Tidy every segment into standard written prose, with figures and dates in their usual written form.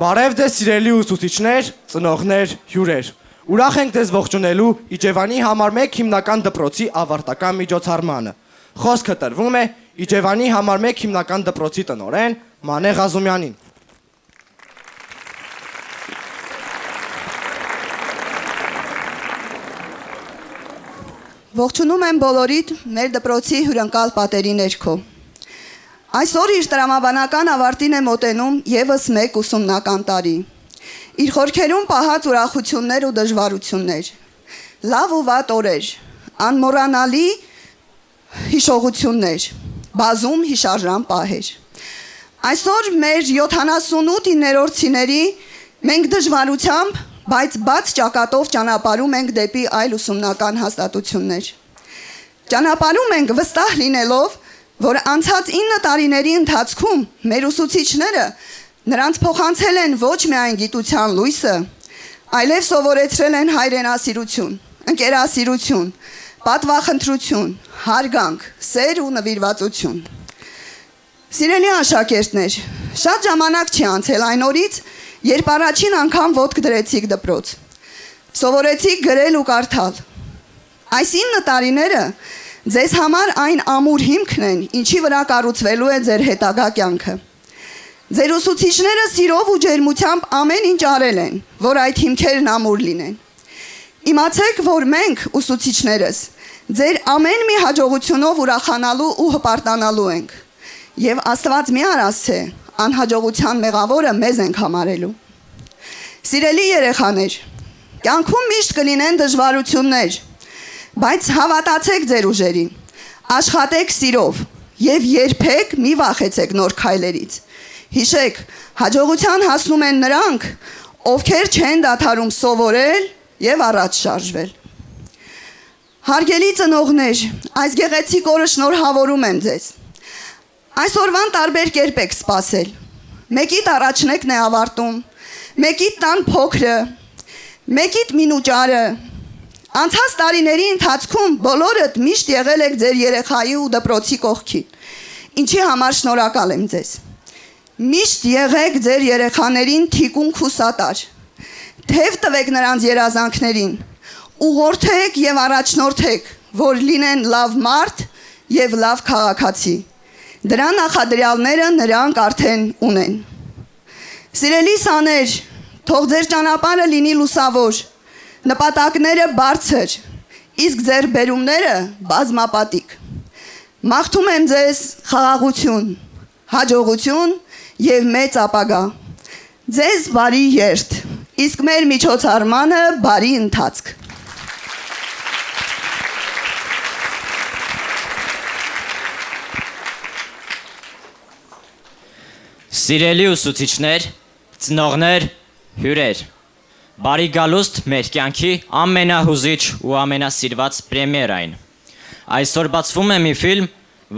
Բարև ձեզ սիրելի ուսուցիչներ, ծնողներ, հյուրեր։ Ուրախ ենք ձեզ ողջունելու Իջևանի համար 1 հիմնական դպրոցի ավարտական միջոցառմանը։ Խոսքը տրվում է Իջևանի համար 1 հիմնական դպրոցի տնօրեն Մանե Ղազումյանին։ Ողջունում եմ բոլորիդ մեր դպրոցի հյուրընկալ պատերի ներքո։ Այսօր իր տրամաբանական ավարտին է մոտենում եւս մեկ ուսումնական տարի։ Իր խորքերում պահած ուրախություններ ու դժվարություններ, լավ ու վատ օրեր, անմոռանալի հիշողություններ, բազում հիշարժան պահեր։ Այսօր մեր 78-9-րդցիների մենք դժվարությամբ, բայց բաց ճակատով ճանապարհում ենք դեպի այլ ուսումնական հաստատություններ։ Ճանապարհում ենք վստահ լինելով, որ անցած 9 տարիների ընթացքում մեր ուսուցիչները նրանց փոխանցել են ոչ միայն գիտության լույսը, այլև սովորեցրել են հայրենասիրություն, ընկերասիրություն, պատվախնդրություն, հարգանք, սեր ու նվիրվածություն։ Սիրելի աշակերտներ, շատ ժամանակ չի անցել այն օրից, երբ առաջին անգամ ոտք դրեցիք դպրոց, սովորեցիք գրել ու կարդալ։ Այս 9 տարիները ձեզ համար այն ամուր հիմքն են, ինչի վրա կառուցվելու է ձեր հետագա կյանքը։ Ձեր ուսուցիչները սիրով ու ջերմությամբ ամեն ինչ արել են, որ այդ հիմքերն ամուր լինեն։ Իմացեք, որ մենք, ուսուցիչներս, ձեր ամեն մի հաջողությունով ուրախանալու ու հպարտանալու ենք։ Եվ Աստված մի արասցե, անհաջողության մեղավորը մեզ ենք համարելու։ Սիրելի երեխաներ, կյանքում միշտ կլինեն դժվարություններ, բայց հավատացեք ձեր ուժերին, աշխատեք սիրով եւ երբեք մի վախեցեք նոր քայլերից։ Հիշեք, հաջողության հասնում են նրանք, ովքեր չեն դադարում սովորել եւ առաջ շարժվել։ Հարգելի ծնողներ, այս գեղեցիկ օրը շնորհավորում եմ ձեզ։ Այսօրվան տարբեր կերպ եք սպասել։ Մեկիդ առաջնեկն է ավարտում, մեկիդ տան փոքրը, մեկիդ մինուճարը։ Անցած տարիների ընթացքում բոլորդ միշտ եղել եք ձեր երեխայի ու դպրոցի կողքին, ինչի համար շնորհակալ եմ ձեզ։ Միշտ եղեք ձեր երեխաներին թիկունք ու սատար, թև տվեք նրանց երազանքներին, ուղղորդեք եւ առաջնորդեք, որ լինեն լավ մարդ եւ լավ քաղաքացի։ Դրա նախադրյալները նրանք արդեն ունեն։ Սիրելի սաներ, թող ձեր ճանապարհը լինի լուսավոր, նպատակները բարձր, իսկ ձեր բերումները բազմապատիկ։ Մաղթում եմ ձեզ խաղաղություն, հաջողություն եւ մեծ ապագա։ Ձեզ բարի երթ, իսկ մեր միջոցառմանը բարի ընթացք։ Սիրելի ուսուցիչներ, ծնողներ, հյուրեր, բարի գալուստ մեր կյանքի ամենահուզիչ ու ամենասիրված պրեմիերային։ Այսօր բացվում է մի ֆիլմ,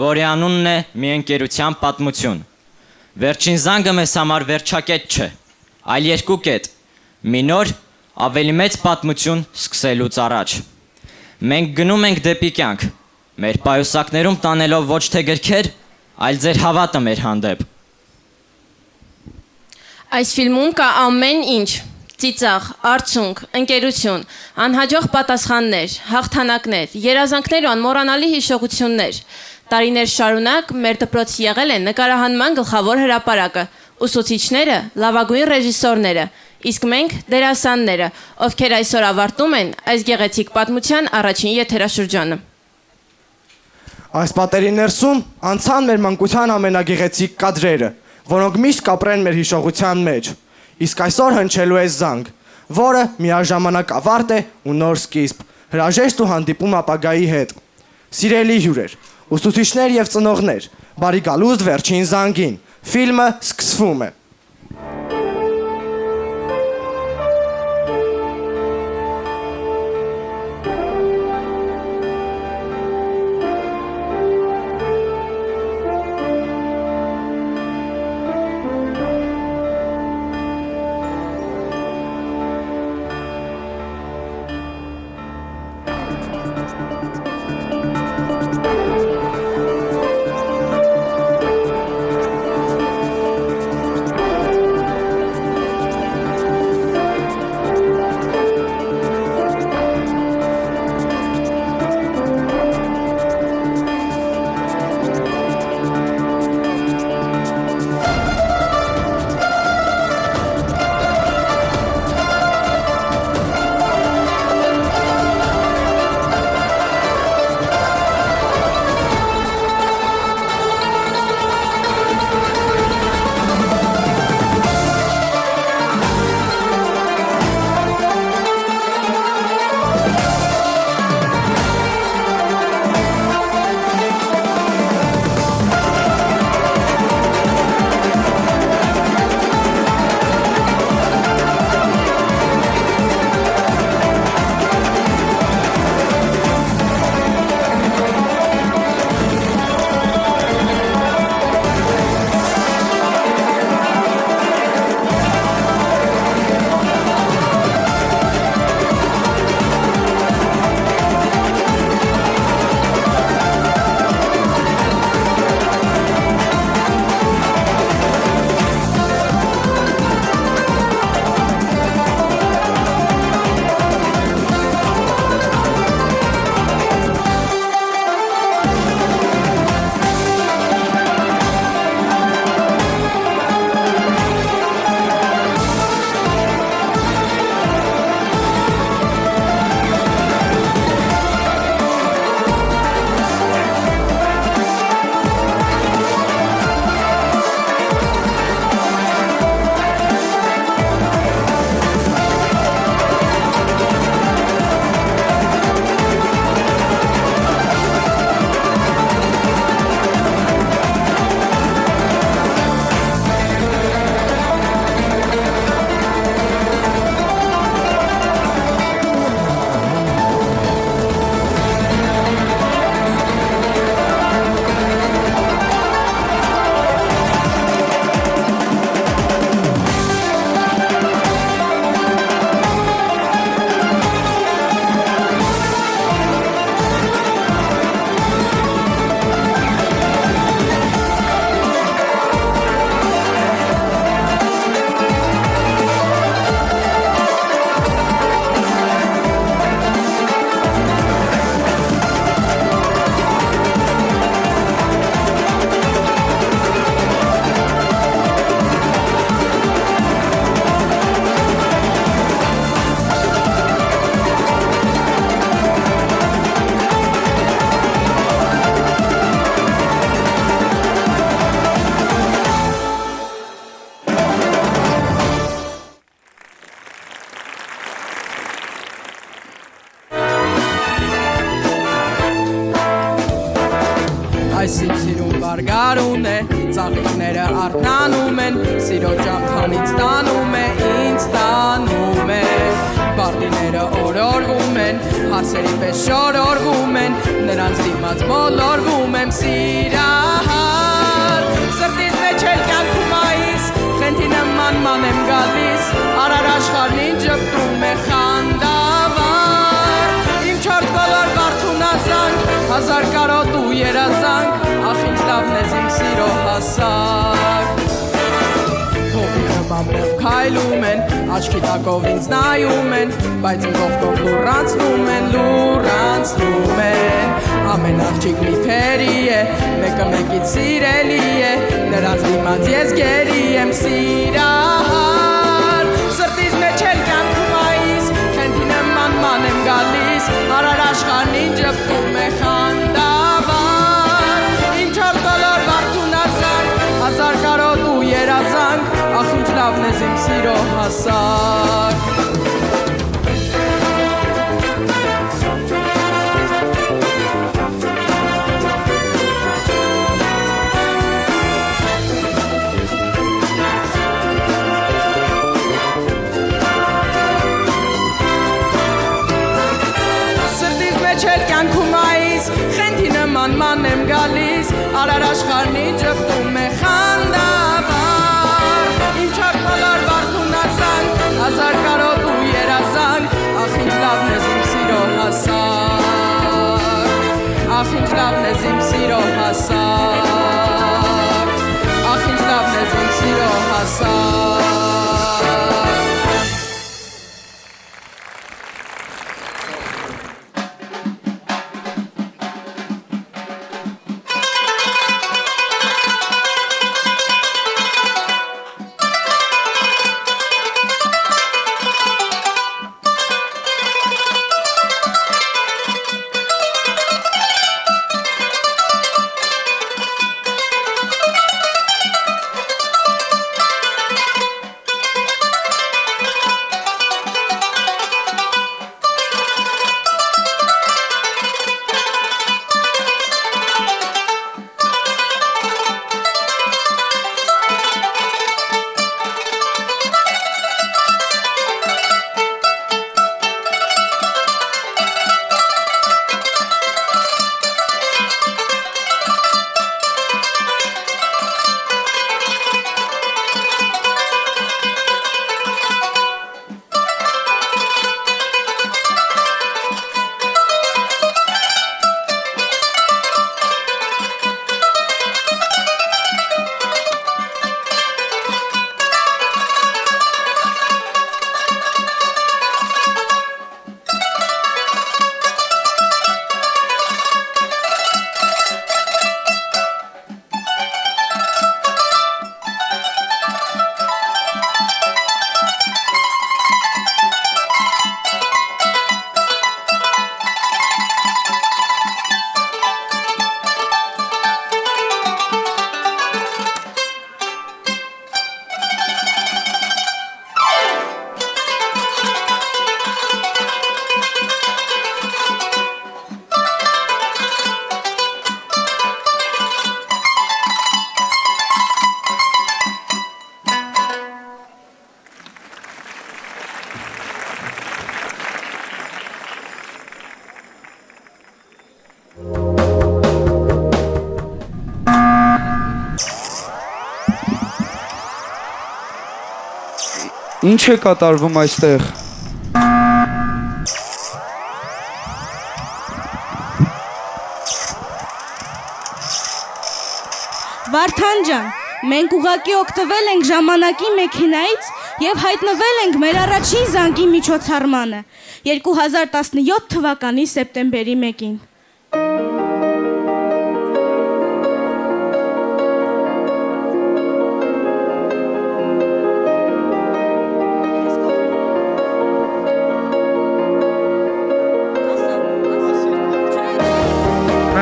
որի անունն է «Մի ընկերության պատմություն»։ Վերջին զանգը մեզ համար վերջակետ չէ, այլ երկու կետ, մի նոր, ավելի մեծ պատմություն սկսելուց առաջ։ Մենք գնում ենք դեպի կյանք, մեր պայուսակներում տանելով ոչ թե գրքեր, այլ ձեր հավատը մեր հանդեպ։ Այս ֆիլմում կա ամեն ինչ՝ ծիծաղ, արցունք, ընկերություն, անհաջող պատասխաններ, հաղթանակներ, երազանքներ ու անմոռանալի հիշողություններ։ Տարիներ շարունակ մեր դպրոցի եղել են նկարահանման գլխավոր հրապարակը, ուսուցիչները, լավագույն ռեժիսորները, իսկ մենք դերասանները, ովքեր այսօր ավարտում են այս գեղեցիկ պատմության առաջին եթերաշրջանը։ Այս պատերի ներսում անցան մեր մանկության ամենագեղեցիկ կադրերը, որոնք միշտ կապրեն մեր հիշողության մեջ, իսկ այսօր հնչելու է զանգ, որը միաժամանակ ավարտ է ու նոր սկիզբ, հրաժեշտ ու հանդիպում ապագայի հետ։ Սիրելի հյուրեր, ուսուցիչներ եւ ծնողներ, բարի գալուստ վերջին զանգին, ֆիլմը սկսվում է։ այս իմ սիրուն վարգարուն է, ծաղիկները արթնանում են, սիրո ճամփան ինձ տանում է, ինձ տանում է, բարդիները օրորվում են, հարսերի պես շորորվում են, նրանց դիմաց մոլորվում եմ սիրահար, սրտիս մեջ էլ կյանքում այս, խենթի նման ման եմ գալիս, արար աշխարհն ինձ ժպտում է խանդավառ, իմ չորս բոլոր վարդունազանք, հազար կարոտ ու երազանք, ախ ինչ լավն ես իմ սիրո հասակ, հողի նման մեղ քայլում են, աչքի տակով ինձ նայում են, բայց իմ կողքով լուռանցնում են, ամեն աղջիկ մի թերի է, մեկը մեկից սիրելի է, նրանց դիմաց ես գերի եմ սիրահար, սրտիս մեջ էլ կյանքում այս, խենթի նման ման եմ գալիս, արար աշխարհն ինձ ժպտում է խանդավառ, իմ չորս բոլոր վարդունազանք, հազար կարոտ ու երազանք, ախ ինչ լավն ես իմ սիրո հասակ, կյանքում այս, խենթի նման ման եմ գալիս, արար աշխարհն ինձ ժպտում է խանդավառ, իմ չորս բոլոր վարդունազանք, հազար կարոտ ու երազանք, ախ ինչ լավն ես իմ սիրո հասակ, ախ ինչ լավն ես իմ սիրո հասակ, ախ ինչ լավն ես իմ սիրո հասակ, Ինչ է կատարվում այստեղ։ Վարդան ջան, մենք ուղղակի օգտվել ենք ժամանակի մեքենայից եւ հայտնվել ենք մեր առաջին զանգի միջոցառմանը 2017 թվականի սեպտեմբերի 1-ին։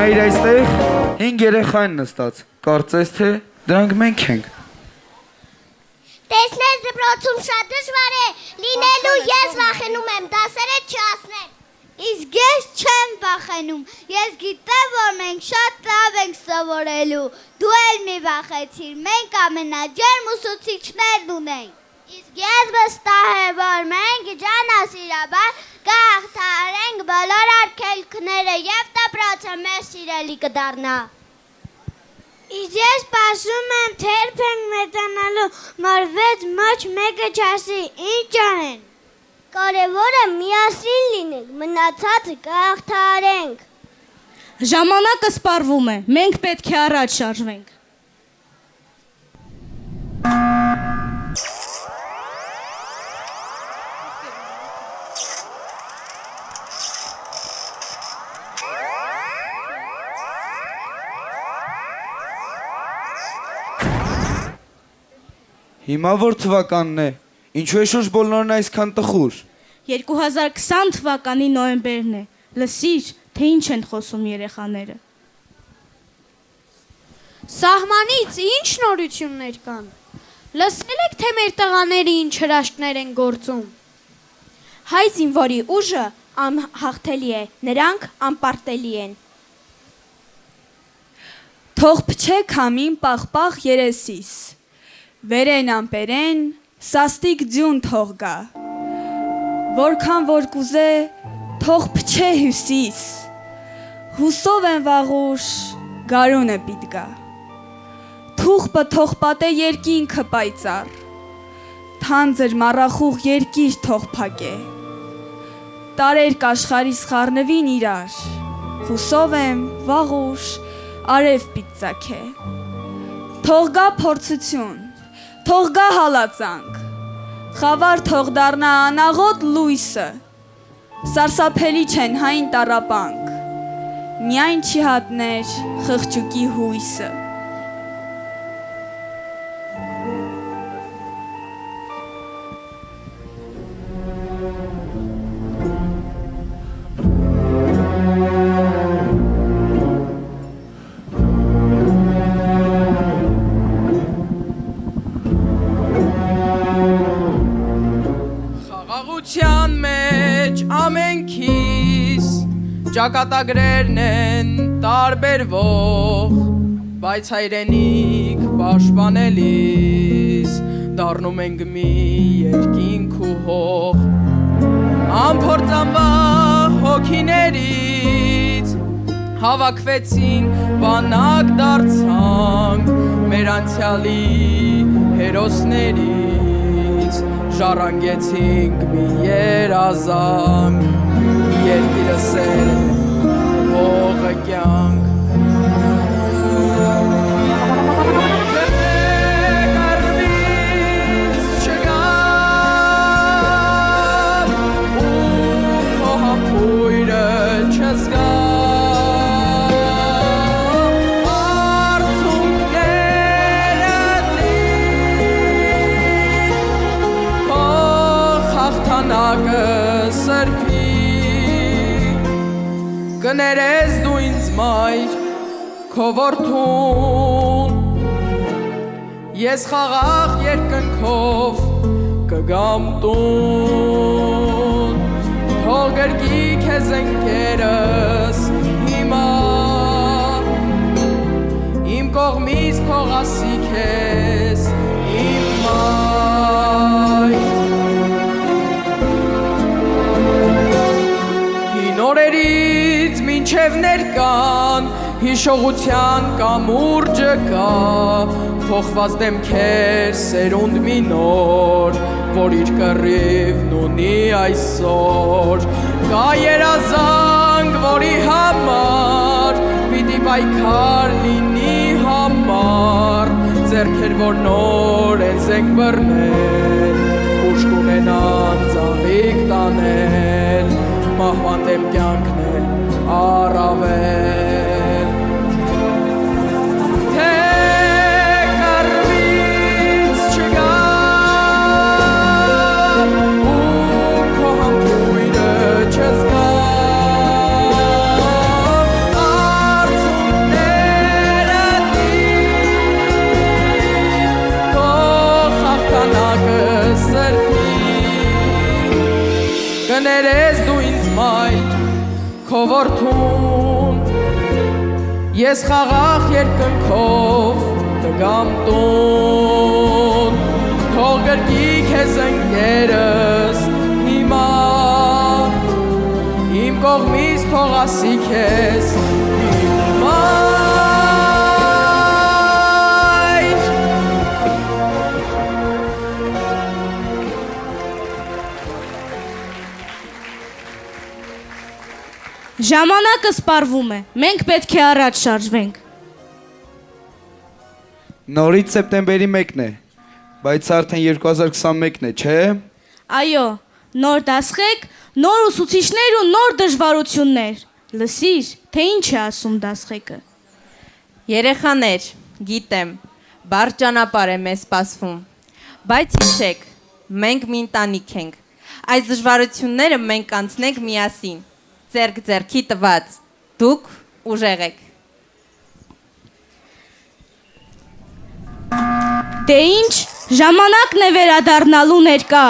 Նայր այստեղ 5 երեխա են նստած, կարծես թե դրանք մենք ենք։ Տեսնես դպրոցում շատ դժվար է լինելու, ես վախենում եմ դասերը չասնել։ Իսկ ես չեմ վախենում։ Ես գիտեմ, որ մենք շատ լավ ենք սովորելու։ Դու էլ մի վախեցիր, մենք ամենաջերմ ուսուցիչներն ունենք։ Իսկ ես վստահ եմ, որ մենք ջանասիրաբար կհաղթահարենք բոլոր արգելքները և դպրոցը մեր սիրելի կդառնա։ Իսկ ես սպասում եմ, թե երբ ենք մեծանալու, որ 6 մոճ մեկը չասի, ինչ անեն։ Կարևորը միասին լինենք, մնացածը կհաղթահարենք։ Ժամանակը սպառվում է, մենք պետք է առաջ շարժվենք։ Հիմա որ թվականն է, ինչու է շուրջ բոլորն այսքան տխուր։ 2020 թվականի նոյեմբերն է, լսիր, թե ինչ են խոսում երեխաները։ Սահմանից ինչ նորություններ կան։ Լսել եք, թե մեր տղաները ինչ հրաշքներ են գործում։ Հայ զինվորի ուժը անհաղթելի է, նրանք անպարտելի են։ Թող փչեք համին պաղ-պաղ երեսիս, վերեն ամպերեն, սաստիկ ձյուն թող գա, որքան որ կուզե, թող փչե հյուսիս, հուսով են վաղուշ, գարունը պիտ գա, թուղպը թող պատե երկինքը պայծար, թանձր մառախուղ երկիր թող փակե, տարեր կաշխարի սխարնվին իրար, հուսով եմ վաղուշ, արև պիտ ծակե, թող գա փորձություն, թող գա հալածանք, խավար թող դառնա անաղոտ լույսը, սարսափելի չեն հայն տառապանք, միայն չի հատներ խղճուկի հույսը։ Խաղաղության մեջ ամենքիս ճակատագրերն են տարբերվող, բայց հայրենիք պաշտպանելիս դառնում ենք մի երկինք ու հող, անփորձանվախ հոգիներից հավաքվեցին, բանակ դարձանք մեր անցյալի հերոսներից, ժառանգեցինք մի երազանք, երկիրը սեր է, հողը կյանք։ Կներես դու ինձ մայր, քո որդուն, ես խաղաղ երկնքով կգամ տուն, թող գրկի քեզ ընկերս հիմա, իմ կողմից թող ասի քեզ իմ մայր։ Հին օրերից մինչև ներկան, հիշողության կամուրջը կա, փոխված դեմքեր սերունդ մի նոր, որ իր կռիվն ունի այսօր, կա երազանք, որի համար պիտի պայքար լինի համար, ձեռքեր որ նոր են զենք բռնել, ուժ կունենան ծաղիկ տանել, մահվան դեմ կյանքն է առավել, թե կռվից չգա ու քո համբույրը չզգա, արցունքները թող հաղթանակը սրբի, կներես դու ինձ մայր, քո որդուն ես խաղաղ երկնքով կգամ տուն թող գրկի քեզ ընկերս հիմա իմ կողմից թող ասի քեզ մայր Ժամանակը սպառվում է։ Մենք պետք է առաջ շարժվենք։ Նորից սեպտեմբերի 1-ն է, բայց արդեն 2021-ն է, չէ՞։ Այո, նոր դասղեկ, նոր ուսուցիչներ ու նոր դժվարություններ։ Լսիր, թե ինչ է ասում դասղեկը։ Երեխաներ, գիտեմ, բարդ ճանապարհ է մեզ սպասվում, բայց հիշեք, մենք մի ընտանիք ենք։ Այս դժվարությունները մենք կանցնենք միասին, ձեռք ձեռքի տված, դուք ուժեղ եք։ Դե ինչ, ժամանակն է վերադառնալու ներկա։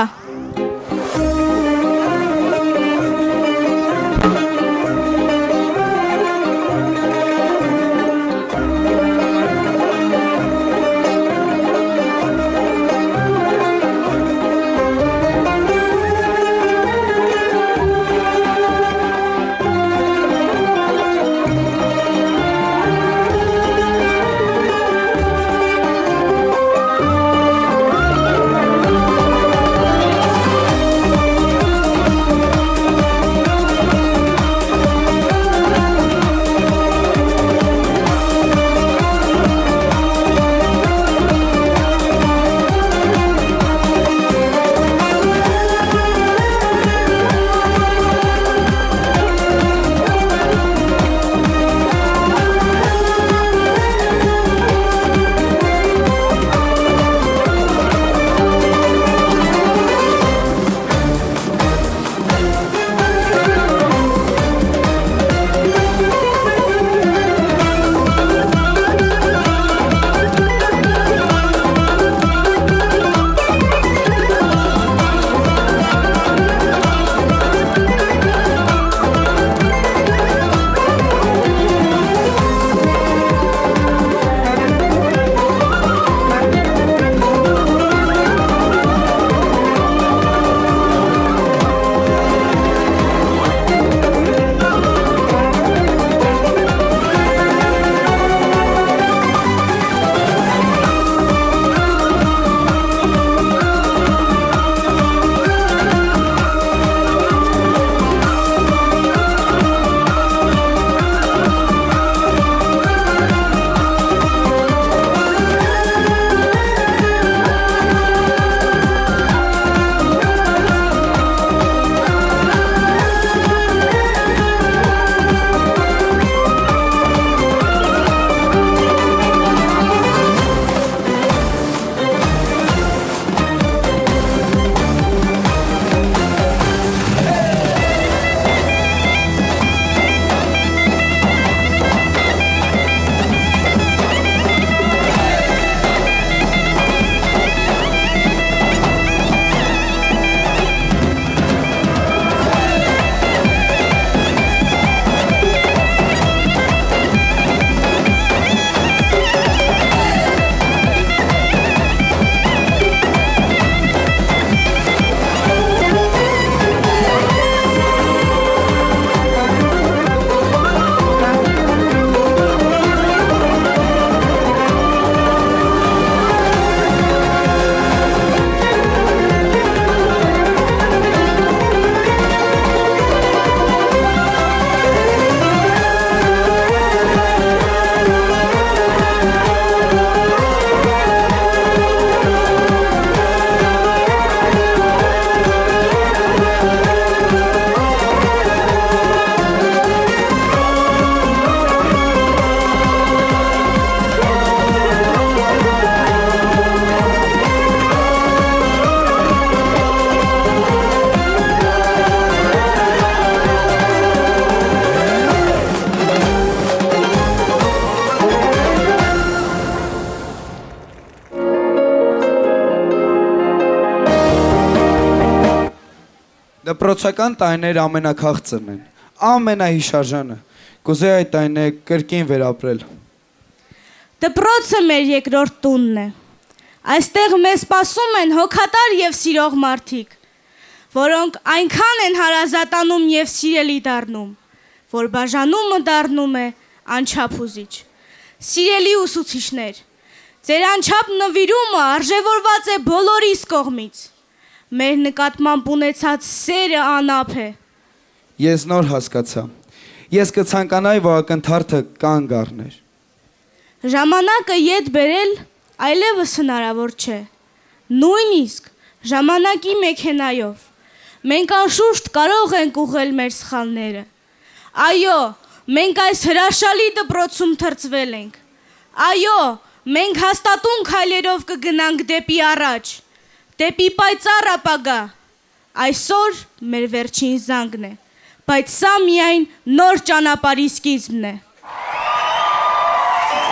Դպրոցական տարիները ամենաքաղցրն են։ ամենահիշարժանը։ Կուզեի այդ այնը կրկին վերապրել։ Դպրոցը մեր երկրորդ տունն է։ Այստեղ մեզ սպասում են հոգատար եւ սիրող մարդիկ, որոնք այնքան են հարազատանում եւ սիրելի դառնում, որ բաժանումը դառնում է անչափ ուզիչ։ Սիրելի ուսուցիչներ, ձեր անչափ նվիրումը արժևորված է բոլորիս կողմից։ Մեր նկատմամբ ունեցած սերը անապ է։ Ես նոր հասկացա։ Ես կցանկանայի, որ ակնթարթը կանգ առներ։ Ժամանակը ետ բերել այլևս հնարավոր չէ։ Նույնիսկ ժամանակի մեքենայով մենք անշուշտ կարող ենք ուղղել մեր սխալները։ Այո, մենք այս հրաշալի դպրոցում թրծվել ենք։ Այո, մենք հաստատուն քայլերով կգնանք դեպի առաջ, դեպի պայծառ ապագա։ Այսօր մեր վերջին զանգն է, բայց սա միայն նոր ճանապարհի սկիզբն է։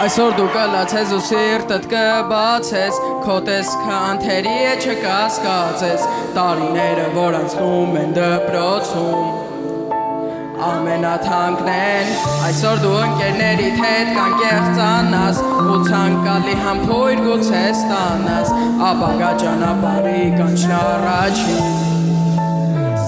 Այսօր դու կլացես ու սիրտդ կբացես, քո տեսքը անթերի է չկասկածես, տարիները, որ անցնում են դպրոցում, ամենաթանկն են, այսօր դու ընկերներիդ հետ կանկեղծանաս, ու ցանկալի համբույր գուցե ստանաս, ապագա ճանապարհի կանչն առաջին,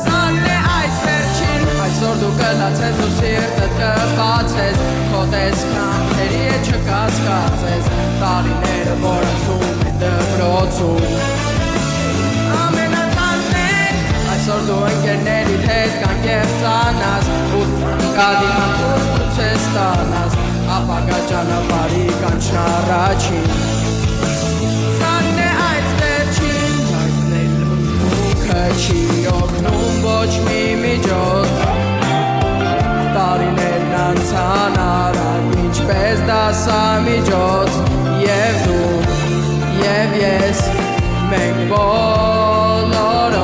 զանգն է այս վերջին, այսօր դու կլացես ու սիրտդ կբացես, քո տեսքը անթերի է չկասկածես, տարիները, որ անցնում են դպրոցում, ամենաթանկն են, այսօր դու ընկերներիդ հետ կանկեղծանաս, ու ցանկալի համբույր գուցե ստանաս, ապագա ճանապարհի կանչն առաջին, զանգն է այս վերջին, հայտնելուքը չի օգնում ոչ մի միջոց, տարիներն անցան արագ, ինչպես դասամիջոց, և դու, և ես, մենք բոլորով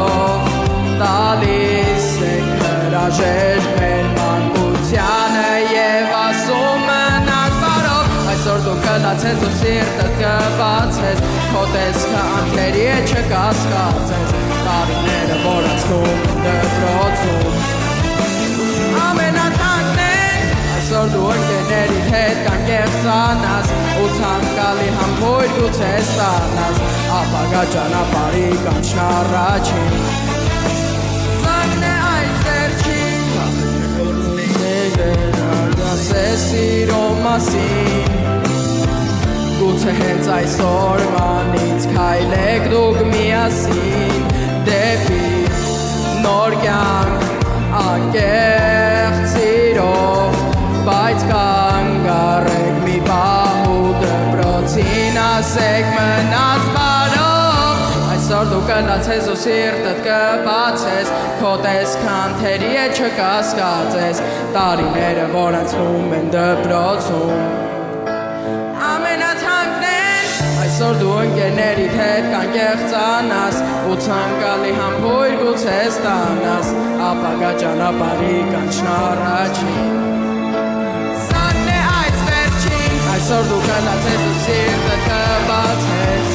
տալիս ենք հրաժեշտ մեր մանկությանը և ասում մնաց բարով, այսօր դու կլացես ու սիրտդ կբացես, քո տեսքը անթերի է չկասկածես, տարիները, որ անցնում են դպրոցում, ամենաթանկն են, այսօր դու ընկերներիդ հետ կանկեղծանաս, ու ցանկալի համբույր գուցե ստանաս, ապագա ճանապարհի կանչն առաջին, զանգն է այս վերջին, ասես սիրո մասին, գուցե հենց այսօրվանից քայլեք դուք միասին, դեպի նոր կյանք, անկեղծ սիրով, բայց կանգ առեք մի պահ ու դպրոցին ասեք մնաց բարով, այսօր դու կլացես ու սիրտդ կբացես, քո տեսքը անթերի է չկասկածես, տարիները, որ անցնում են դպրոցում, ամենաթանկն են, այսօր դու ընկերներիդ հետ կանկեղծանաս, ու ցանկալի համբույր գուցե ստանաս, ապագա ճանապարհի կանչն առաջին, զանգն է այս վերջին, այսօր դու կլացես ու սիրտդ կբացես,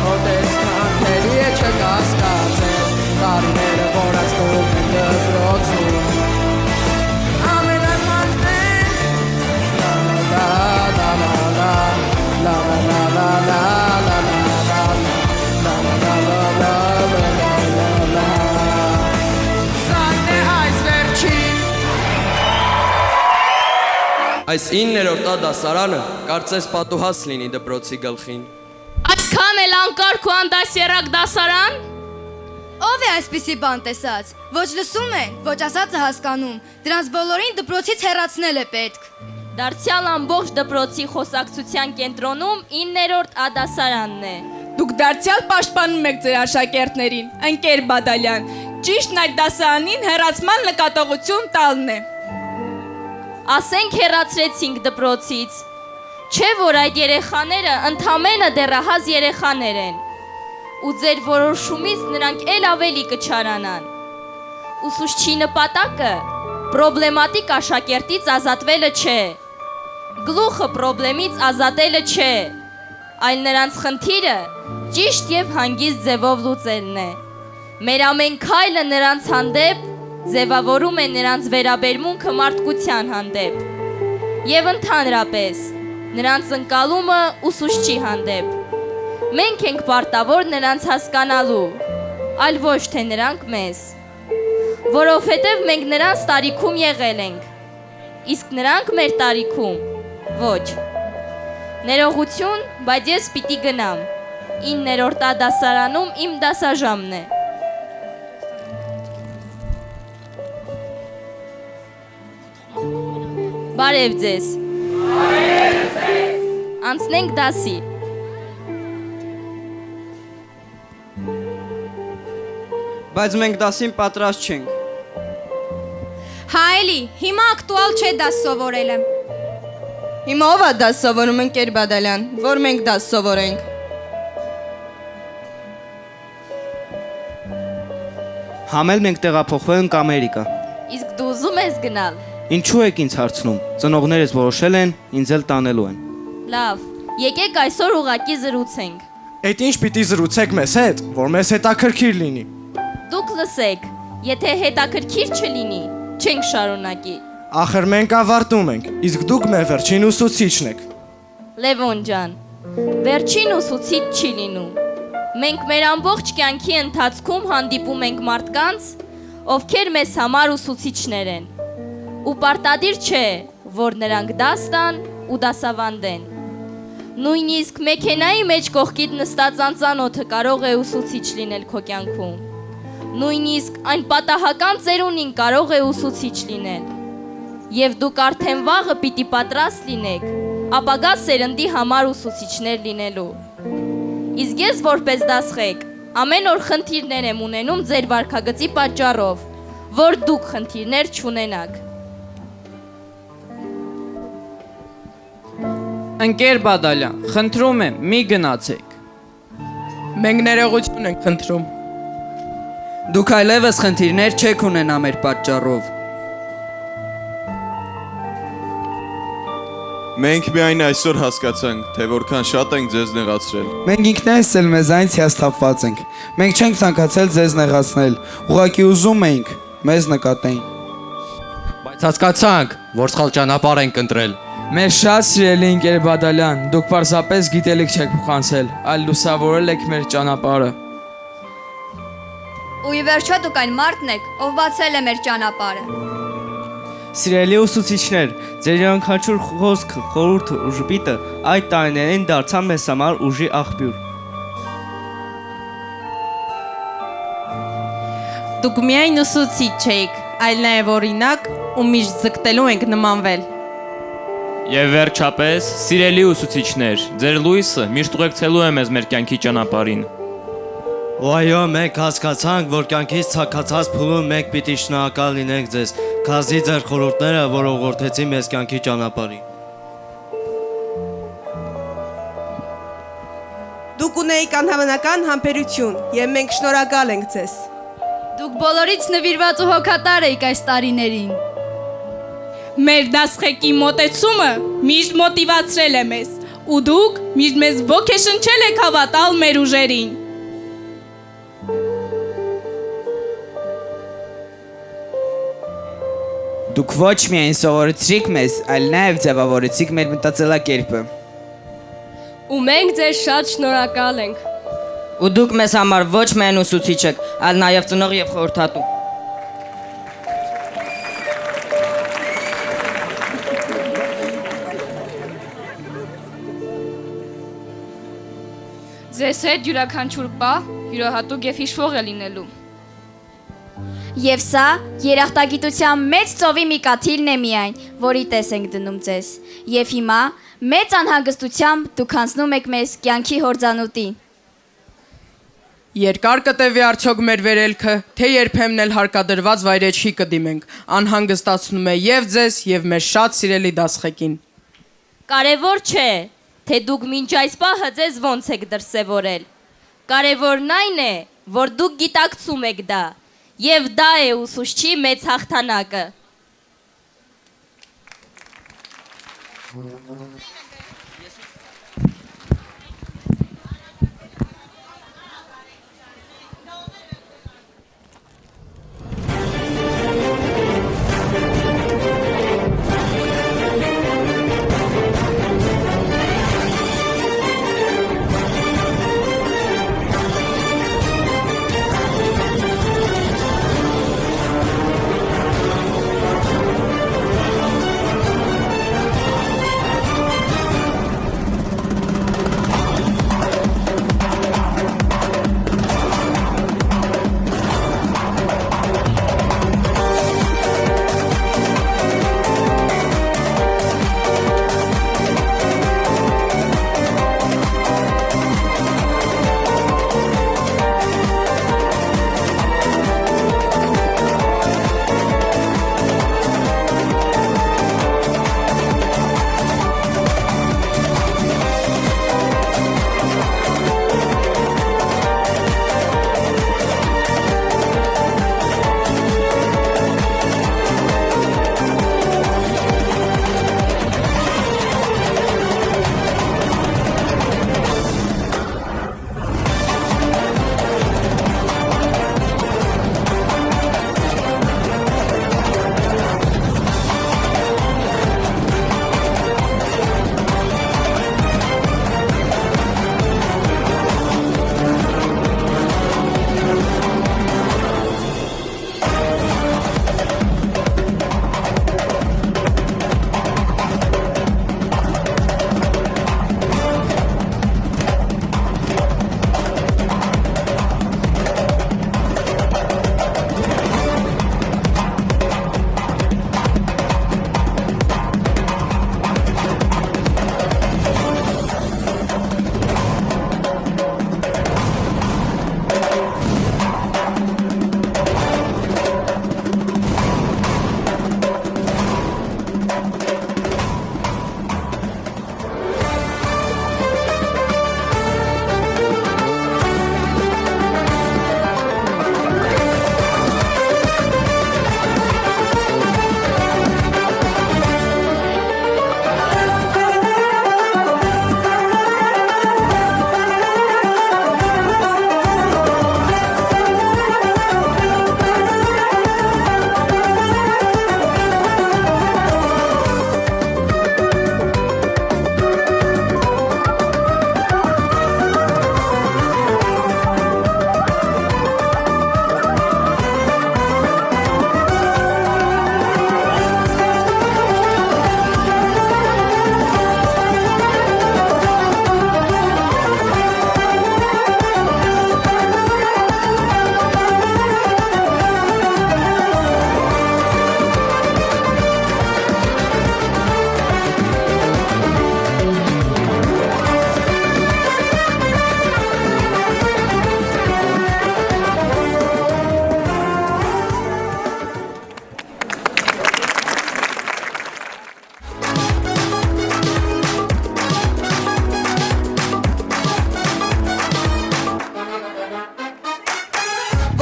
քո տեսքը անթերի է չկասկածես, տարիները, որ անցնում են դպրոցում, ամենաթանկն են, la la la la la la la la la la. Զանգն է այս վերջին, Այս 9-րդ դասարանը կարծես պատուհաս լինի դպրոցի գլխին։ Այսքան էլ անկարգ ու անդասերակ դասարան։ Ով է այսպիսի բան տեսած, ոչ լսում է, ոչ ասածը հասկանում, դրանց բոլորին դպրոցից հեռացնել է պետք։ Դարձյալ ամբողջ դպրոցի խոսակցության կենտրոնում 9-րդ ադասարանն է։ Դուք դարձյալ պաշտպանում եք ձեր աշակերտներին, ընկեր Բադալյան, ճիշտն այդ դասարանին հեռացման նկատողություն տալն է։ Ասենք հեռացրեցինք դպրոցից։ Չէ՞ որ այդ երեխաները ընդամենը դեռահաս երեխաներ են։ Ու ձեր որոշումից նրանք էլ ավելի կչարանան։ Ուսուցչի նպատակը պրոբլեմատիկ աշակերտից ազատվելը չէ։ Գլուխը պրոբլեմից ազատելը չէ, այլ նրանց խնդիրը ճիշտ եւ հանգիստ ձևով լուծելն է։ Մեր ամեն քայլը նրանց հանդեպ ձևավորում է նրանց վերաբերմունքը մարդկության հանդեպ եւ ընդհանրապես նրանց ընկալումը ուսուցչի հանդեպ։ Մենք ենք պարտավոր նրանց հասկանալու, այլ ոչ թե նրանք մեզ, որովհետև մենք նրանց տարիքում եղել ենք, իսկ նրանք մեր տարիքում ոչ։ Ներողություն, բայց ես պիտի գնամ, 9-րդ դասարանում իմ դասաժամն է։ Բարև ձեզ։ Անցնենք դասի։ Բայց մենք դասին պատրաստ չենք։ Հա էլի, հիմա ակտուալ չէ դաս սովորելը։ Հիմա ով է դաս սովորում, ընկեր Բադալյան, որ մենք դաս սովորենք։ Համել մենք տեղափոխվել ենք Ամերիկա։ Իսկ դու ուզում ես գնալ։ Ինչու եք ինձ հարցնում։ Ծնողներս որոշել են, ինձ էլ տանելու են։ Լավ, եկեք այսօր ուղակի զրուցենք։ Այդ ինչ պիտի զրուցեք մեզ հետ, որ մեզ հետաքրքիր լինի։ Դուք լսեք, եթե հետաքրքիր չլինի, չենք շարունակի։ Ախր մենք ավարտում ենք, իսկ դուք մեր վերջին ուսուցիչն եք։ Լևոն ջան, վերջին ուսուցիչ չի լինում։ Մենք մեր ամբողջ կյանքի ընթացքում հանդիպում ենք մարդկանց, ովքեր մեզ համար ուսուցիչներ են։ Ու պարտադիր չէ, որ նրանք դաս տան ու դասավանդեն։ Նույնիսկ մեքենայի մեջ կողքիդ նստած անծանոթը կարող է ուսուցիչ լինել քո կյանքում։ Նույնիսկ այն պատահական ծերունին կարող է ուսուցիչ լինել։ Եվ դուք արդեն վաղը պիտի պատրաստ լինեք ապագա սերնդի համար ուսուցիչներ լինելու։ Իսկ ես որպես դասղեկ ամեն օր խնդիրներ եմ ունենում ձեր վարքագծի պատճառով, որ դուք խնդիրներ չունենաք։ Ընկեր Բադալյան, խնդրում եմ, մի գնացեք։ Մենք ներողություն ենք խնդրում։ Դուք այլևս խնդիրներ չեք ունենա մեր պատճառով։ Մենք միայն այսօր հասկացանք, թե որքան շատ ենք ձեզ նեղացրել։ Մենք ինքներս էլ մեզանից հիասթափված ենք։ Մենք չենք ցանկացել ձեզ նեղացնել, ուղղակի ուզում էինք մեզ նկատեին։ Բայց հասկացանք, որ սխալ ճանապարհ ենք ընտրել։ Մեր շատ սիրելի ընկեր Բադալյան, դուք պարզապես գիտելիք չեք փոխանցել, այլ լուսավորել եք մեր ճանապարհը։ Ու ի վերջո դուք այն մարդն եք, ով բացել է մեր ճանապարհը։ Սիրելի ուսուցիչներ, ձեր յուրաքանչյուր խոսքը, խորհուրդը ու ժպիտը այդ տարիներին դարձան մեզ համար ուժի աղբյուր։ Դուք միայն ուսուցիչ չեք, այլ նաև օրինակ ու միշտ ձգտելու ենք նմանվել։ Եվ վերջապես, սիրելի ուսուցիչներ, ձեր լույսը միշտ ուղեկցելու է մեզ մեր կյանքի ճանապարհին։ Այո, մենք հասկացանք, որ կյանքից ցակացած փուլում մենք պիտի շնորհակալ լինենք ձեզ, քազի ձեր խորհուրդները, որ ուղղորդեցին մեզ կյանքի ճանապարհին։ Դուք ունեիք անհավանական համբերություն, եւ մենք շնորհակալ ենք ձեզ։ Դուք բոլորից նվիրված ու հոգատար եք այս տարիներին։ Մեր դասղեկի մոտեցումը միշտ մոտիվացրել է մեզ, ու դուք միշտ մեզ ոգեշնչել եք հավատալ մեր ուժերին։ Դուք ոչ միայն սովորեցիք մեզ, այլ նաև ձևավորեցիք մեր մտածելակերպը։ Ու մենք ձեզ շատ շնորհակալ ենք։ Ու դուք մեզ համար ոչ միայն ուսուցիչ եք, այլ նաև ծնող եւ խորհրդատու։ Ձեզ հետ յուրաքանչյուր պահ յուրահատուկ եւ հիշվող է լինելու։ Եվ սա երախտագիտության մեծ ծովի մի կաթիլն է միայն, որի տես ենք դնում ձեզ։ Եվ հիմա մեծ անհանգստությամբ դուք անցնում եք մեզ կյանքի հորձանուտին։ Երկար կտևի արդյոք մեր վերելքը, թե երբեմն էլ հարկադրված վայրեջքի կդիմենք, անհանգստացնում է եւ ձեզ եւ մեր շատ սիրելի դասղեկին։ Կարևոր չէ, թե դուք մինչ այս պահը ձեզ ոնց եք դրսևորել։ Կարևորն այն է, որ դուք գիտակցում եք դա, եւ դա է ուսուցչի մեծ հաղթանակը։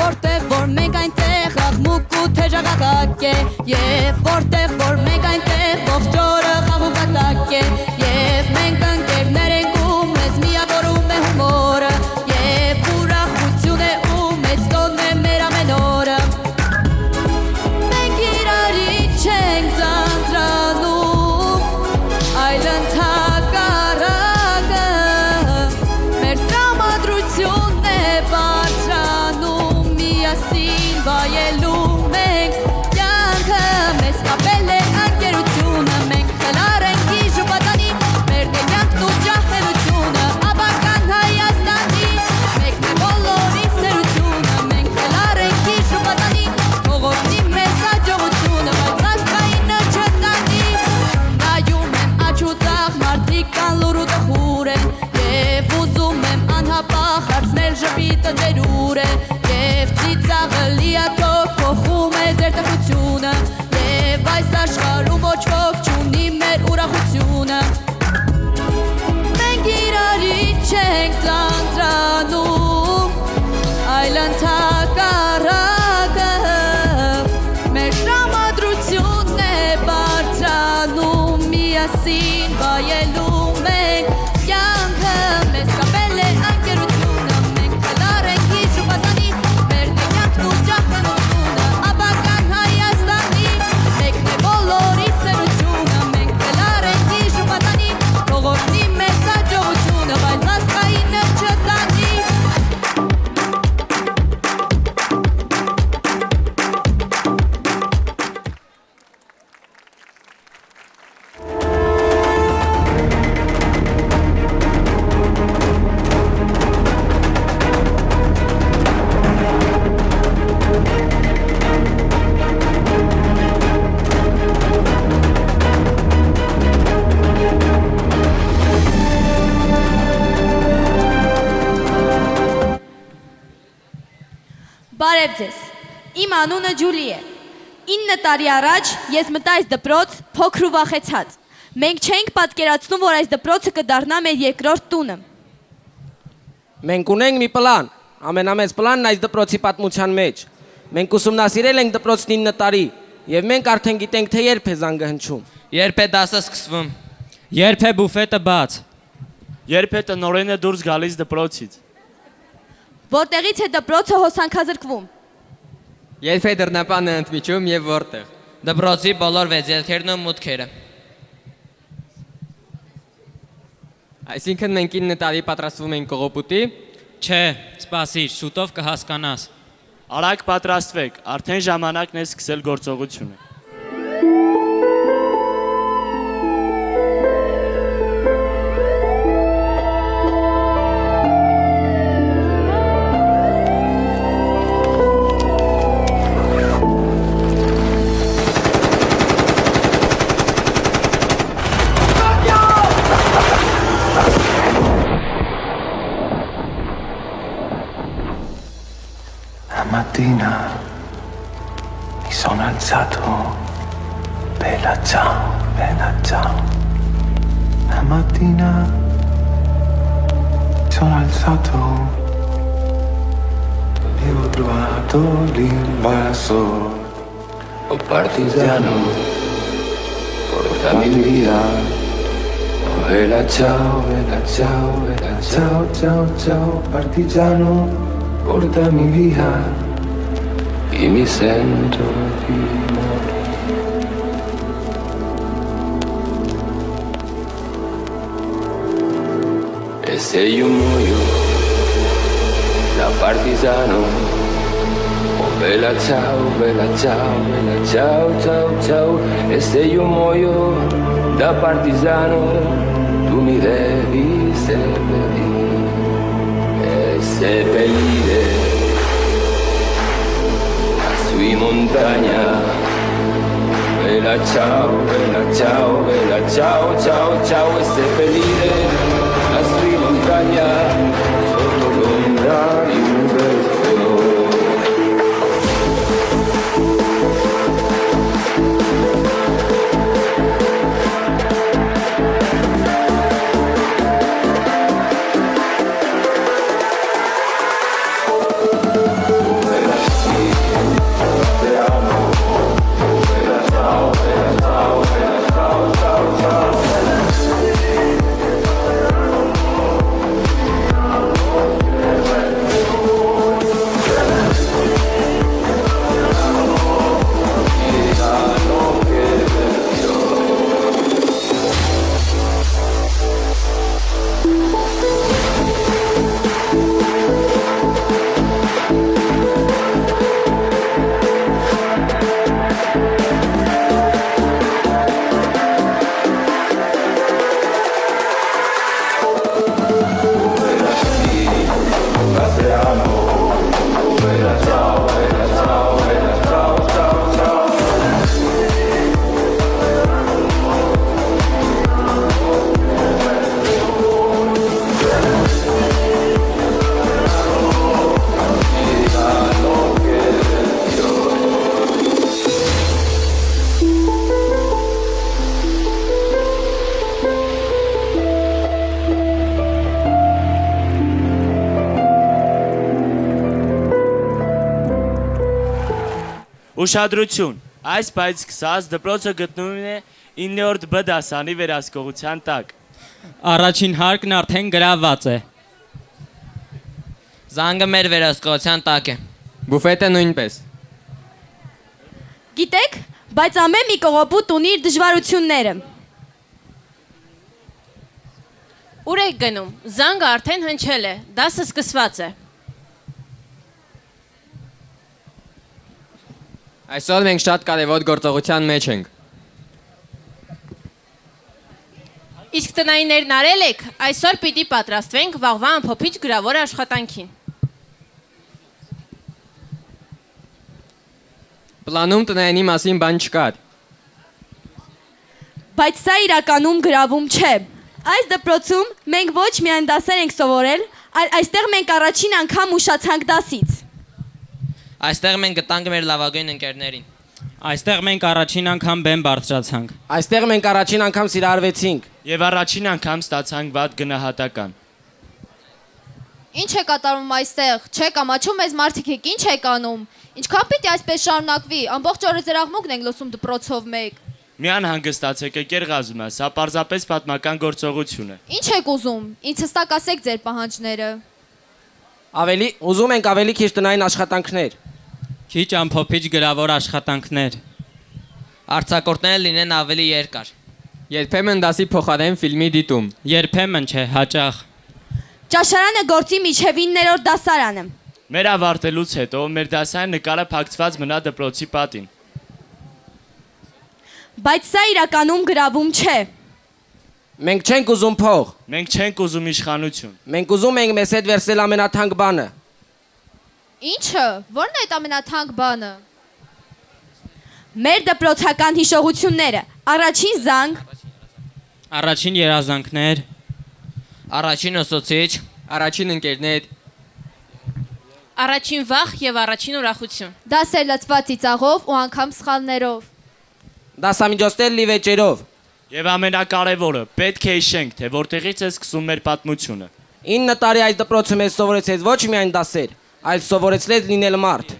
Որտեղ որ մենք այնտեղ աղմուկ ու թեժաղաղակ է Եվ որտեղ որ մենք այնտեղ ողջ օրը խաղուկատակ է Եվ մենք ընկերներ ենք ու մեզ միավորում է հումորը Եվ ուրախություն է ու մեծ տոն է մեր ամեն օրը Մենք իրարի չենք ծանծրանում այլ ընդհակառակը Մեր տրամադրությունն է բարձրանում միասին վայելու մենք կյանքը մեզ կապել է անկերությունը մենք խելար ենք իժուպատանի մեր դենյանքն ու ջահելությունը աբական Հայաստանի մեկն է բոլորի սերությունը մենք խելար ենք իժուպատանի թողորտնի մեզ հաջողությունը բայց աստղայինը չտանի նայում են աջ ու ձախ մարդիկ կան լուր ու տխուր են և ուզում եմ անհապաղ հարցնել ժպիտը ձեր ուր է Եվ ծիծաղը լիաթոք փոխում է ձեր տխրությունը Եվ այս աշխարհում ոչ ոք չունի մեր ուրախությունը Մենք իրարի չենք ծանծրանում այլ ընդհակառակը Մեր տրամադրությունն է բարձրանում միասին վայելու մենք կյանքը մեզ կապել է անկերությունը մենք խելար ենք իժուպատանի մեր դենյանքն ու ջահելությունը աբական Հայաստանի մեկն է բոլորի սերությունը մենք խելար ենք իժուպատանի թողորտնի մեզ հաջողությունը բայց աստղայինը չտանի Բարև ձեզ, իմ անունը Ջուլի է, 9 տարի առաջ ես մտա այս դպրոց փոքր ու վախեցած, մենք չենք պատկերացնում, որ այս դպրոցը կդառնա մեր երկրորդ տունը։ Մենք ունենք մի պլան, ամենամեծ պլանն այս դպրոցի պատմության մեջ, մենք ուսումնասիրել ենք դպրոցն 9 տարի, և մենք արդեն գիտենք, թե երբ է զանգը հնչում։ Երբ է դասը սկսվում։ Երբ է բուֆետը բաց։ Երբ է տնօրենը դուրս գալիս դպրոցից։ Որտեղից է դպրոցը հոսանքազրկվում։ Երբ է դռնապանը ընդմիջում և որտեղ։ Դպրոցի բոլոր վեզելքերն ու մուտքերը։ Այսինքն մենք 9 տարի պատրաստվում ենք կողոպուտի։ Չէ, սպասիր, շուտով կհասկանաս։ Արագ պատրաստվեք, արդեն ժամանակն է սկսել գործողությունը։ Mattina mi sono alzato bella ciao Ciao. La mattina sono alzato e ho trovato l'invaso. Oh partigiano, portami via. Oh vela ciao, ciao, ciao, ciao. Partigiano, portami via. E mi sento di morire. E se io muoio da partigiano, oh bella ciao, ciao, ciao, ciao. E se io muoio da partigiano, tu mi devi seppellire sui montagna. Bella ciao, ciao, ciao, ciao. E seppellire sui montagna sotto l'ombra di un bel fiore. Ուշադրություն, այս բայց սկսած դպրոցը գտնվում է 9-րդ B դասանի վերահսկողության տակ։ Առաջին հարկն արդեն գրաված է։ Զանգը մեր վերահսկողության տակ է։ Բուֆետը նույնպես։ Գիտեք, բայց ամեն մի կողոպուտ ունի իր դժվարությունները։ Ուր եք գնում։ Զանգը արդեն հնչել է։ Դասը սկսված է։ Այսօր մենք շատ կարևոր գործողության մեջ ենք։ Իսկ տնայիններն արել եք, այսօր պիտի պատրաստվենք վաղվա ամփոփիչ գրավոր աշխատանքին։ Պլանում տնայինի մասին բան չկար։ Բայց սա իրականում գրավում չէ։ Այս դպրոցում մենք ոչ միայն դասեր ենք սովորել, այլ այստեղ մենք առաջին անգամ ուշացանք դասից։ Այստեղ մենք գտանք մեր լավագույն ընկերներին։ Այստեղ մենք առաջին անգամ բեմ բարձրացանք։ Այստեղ մենք առաջին անգամ սիրահարվեցինք։ Եվ առաջին անգամ ստացանք վատ գնահատական։ Ինչ է կատարվում այստեղ։ Չեք ամաչում մեզ մարդիկ եք, ինչ եք անում։ Ինչքան պիտի այսպես շարունակվի։ Ամբողջ օրը ձեր աղմուկն ենք լսում դպրոցով մեկ։ Մի անհանգստացեք, եկեր գազում է, սա պարզապես պատմական գործողություն է։ Ինչ եք ուզում։ Ինձ հստակ ասեք ձեր պահանջները։ Ուզում ենք ավելի քիչ տնային աշխատանքներ։ Քիչ ամփոփիչ գրավոր աշխատանքներ։ Արձակուրդները լինեն ավելի երկար։ Երբեմն դասի փոխարեն ֆիլմի դիտում։ Երբեմն չէ, հաճախ։ Ճաշարանը գործի միջև 9-րդ դասարանը։ Մեր ավարտելուց հետո մեր դասային նկարը փակցված մնա դպրոցի պատին։ Բայց սա իրականում գրավում չէ։ Մենք չենք ուզում փող։ Մենք չենք ուզում իշխանություն։ Մենք ուզում ենք մեզ հետ վերցնել ամենաթանկ բանը։ Ինչը։ Ո՞րն է այդ ամենաթանկ բանը։ Մեր դպրոցական հիշողությունները։ Առաջին զանգ, առաջին երազանքներ, առաջին ուսուցիչ, առաջին ընկերներ, Առաջին վախ եւ առաջին ուրախություն։ Դասեր լցված ծիծաղով ու անգամ սխալներով։ Դասամիջոցներ լի վեճերով։ Եվ ամենակարևորը, պետք է հիշենք, թե որտեղից է սկսում մեր պատմությունը։ 9 տարի այս դպրոցը մեզ սովորեցեց ոչ միայն դասեր, այլ սովորեցրեց լինել մարդ։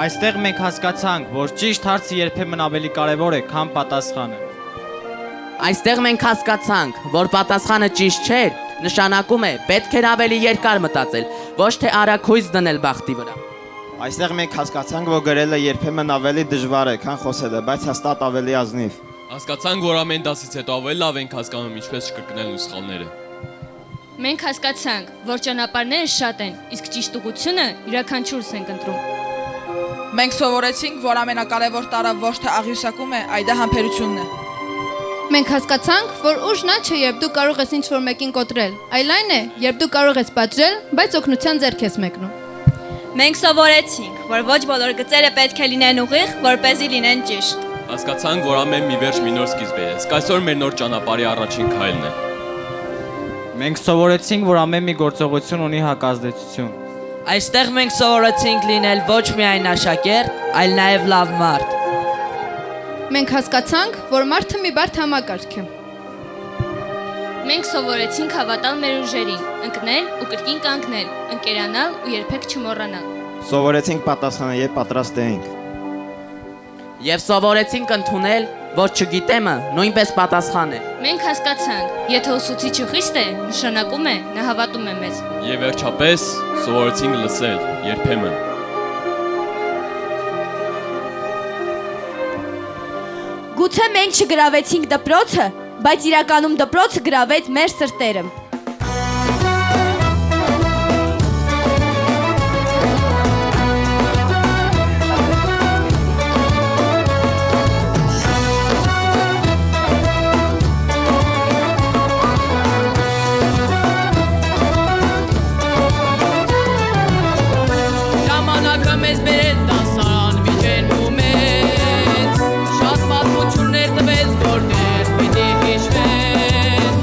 Այստեղ մենք հասկացանք, որ ճիշտ հարցը երբեմն ավելի կարևոր է, քան պատասխանը։ Այստեղ մենք հասկացանք, որ պատասխանը ճիշտ չէր, նշանակում է պետք էր ավելի երկար մտածել, ոչ թե արագ հույս դնել բախտի վրա։ Այստեղ մենք հասկացանք, որ գրելը երբեմն ավելի դժվար է, քան խոսելը, բայց հաստատ ավելի ազնիվ։ Հասկացանք, որ ամեն դասից հետո ավելի լավ ենք հասկանում ինչպես չկրկնել նուսխալները։ Մենք հասկացանք, որ ճանապարհները շատ են, իսկ ճիշտ ուղղությունը յուրաքանչյուրս ենք ընտրում։ Մենք սովորեցինք, որ ամենակարևոր տարավ ոչ թե աղյուսակում է, այլ դա համբերությունն է։ Մենք հասկացանք, որ ուժն չէ, երբ դու կարող ես ինչ-որ մեկին կոտրել, այլ այն է, երբ դու կարող ես պատժել, բայց օգնության ձեռք ես մեկնում։ Մենք սովորեցինք, որ ոչ բոլոր գծերը պետք է լինեն ուղիղ, որպեսզի լինեն ճիշտ։ Հասկացանք, որ ամեն մի վերջ մի նոր սկիզբ է, իսկ այսօր մեր նոր ճանապարհի առաջին քայլն է։ Մենք սովորեցինք, որ ամեն մի գործողություն ունի հակազդեցություն։ Այստեղ մենք սովորեցինք լինել ոչ միայն աշակերտ, այլ նաև լավ մարդ։ Մենք հասկացանք, որ մարդը մի բարդ համակարգ է։ Մենք սովորեցինք հավատալ մեր ուժերին, ընկնել ու կրկին կանգնել, ընկերանալ ու երբեք չմոռանալ։ Սովորեցինք պատասխանը, երբ պատրաստ էինք։ Եվ սովորեցինք ընդունել, որ չգիտեմը նույնպես պատասխան է։ Մենք հասկացանք, եթե ուսուցիչը խիստ է, նշանակում է նա հավատում է մեզ։ Եվ վերջապես սովորեցինք լսել, երբեմն։ Գուցե մենք չգրավեցինք դպրոցը, բայց իրականում դպրոցը գրավեց մեր սրտերը։ Ժամանակը մեզ բերեց դասարան մի ջերմու մեծ, շատ պատմություններ տվեց, որ դեռ պիտի հիշվեն,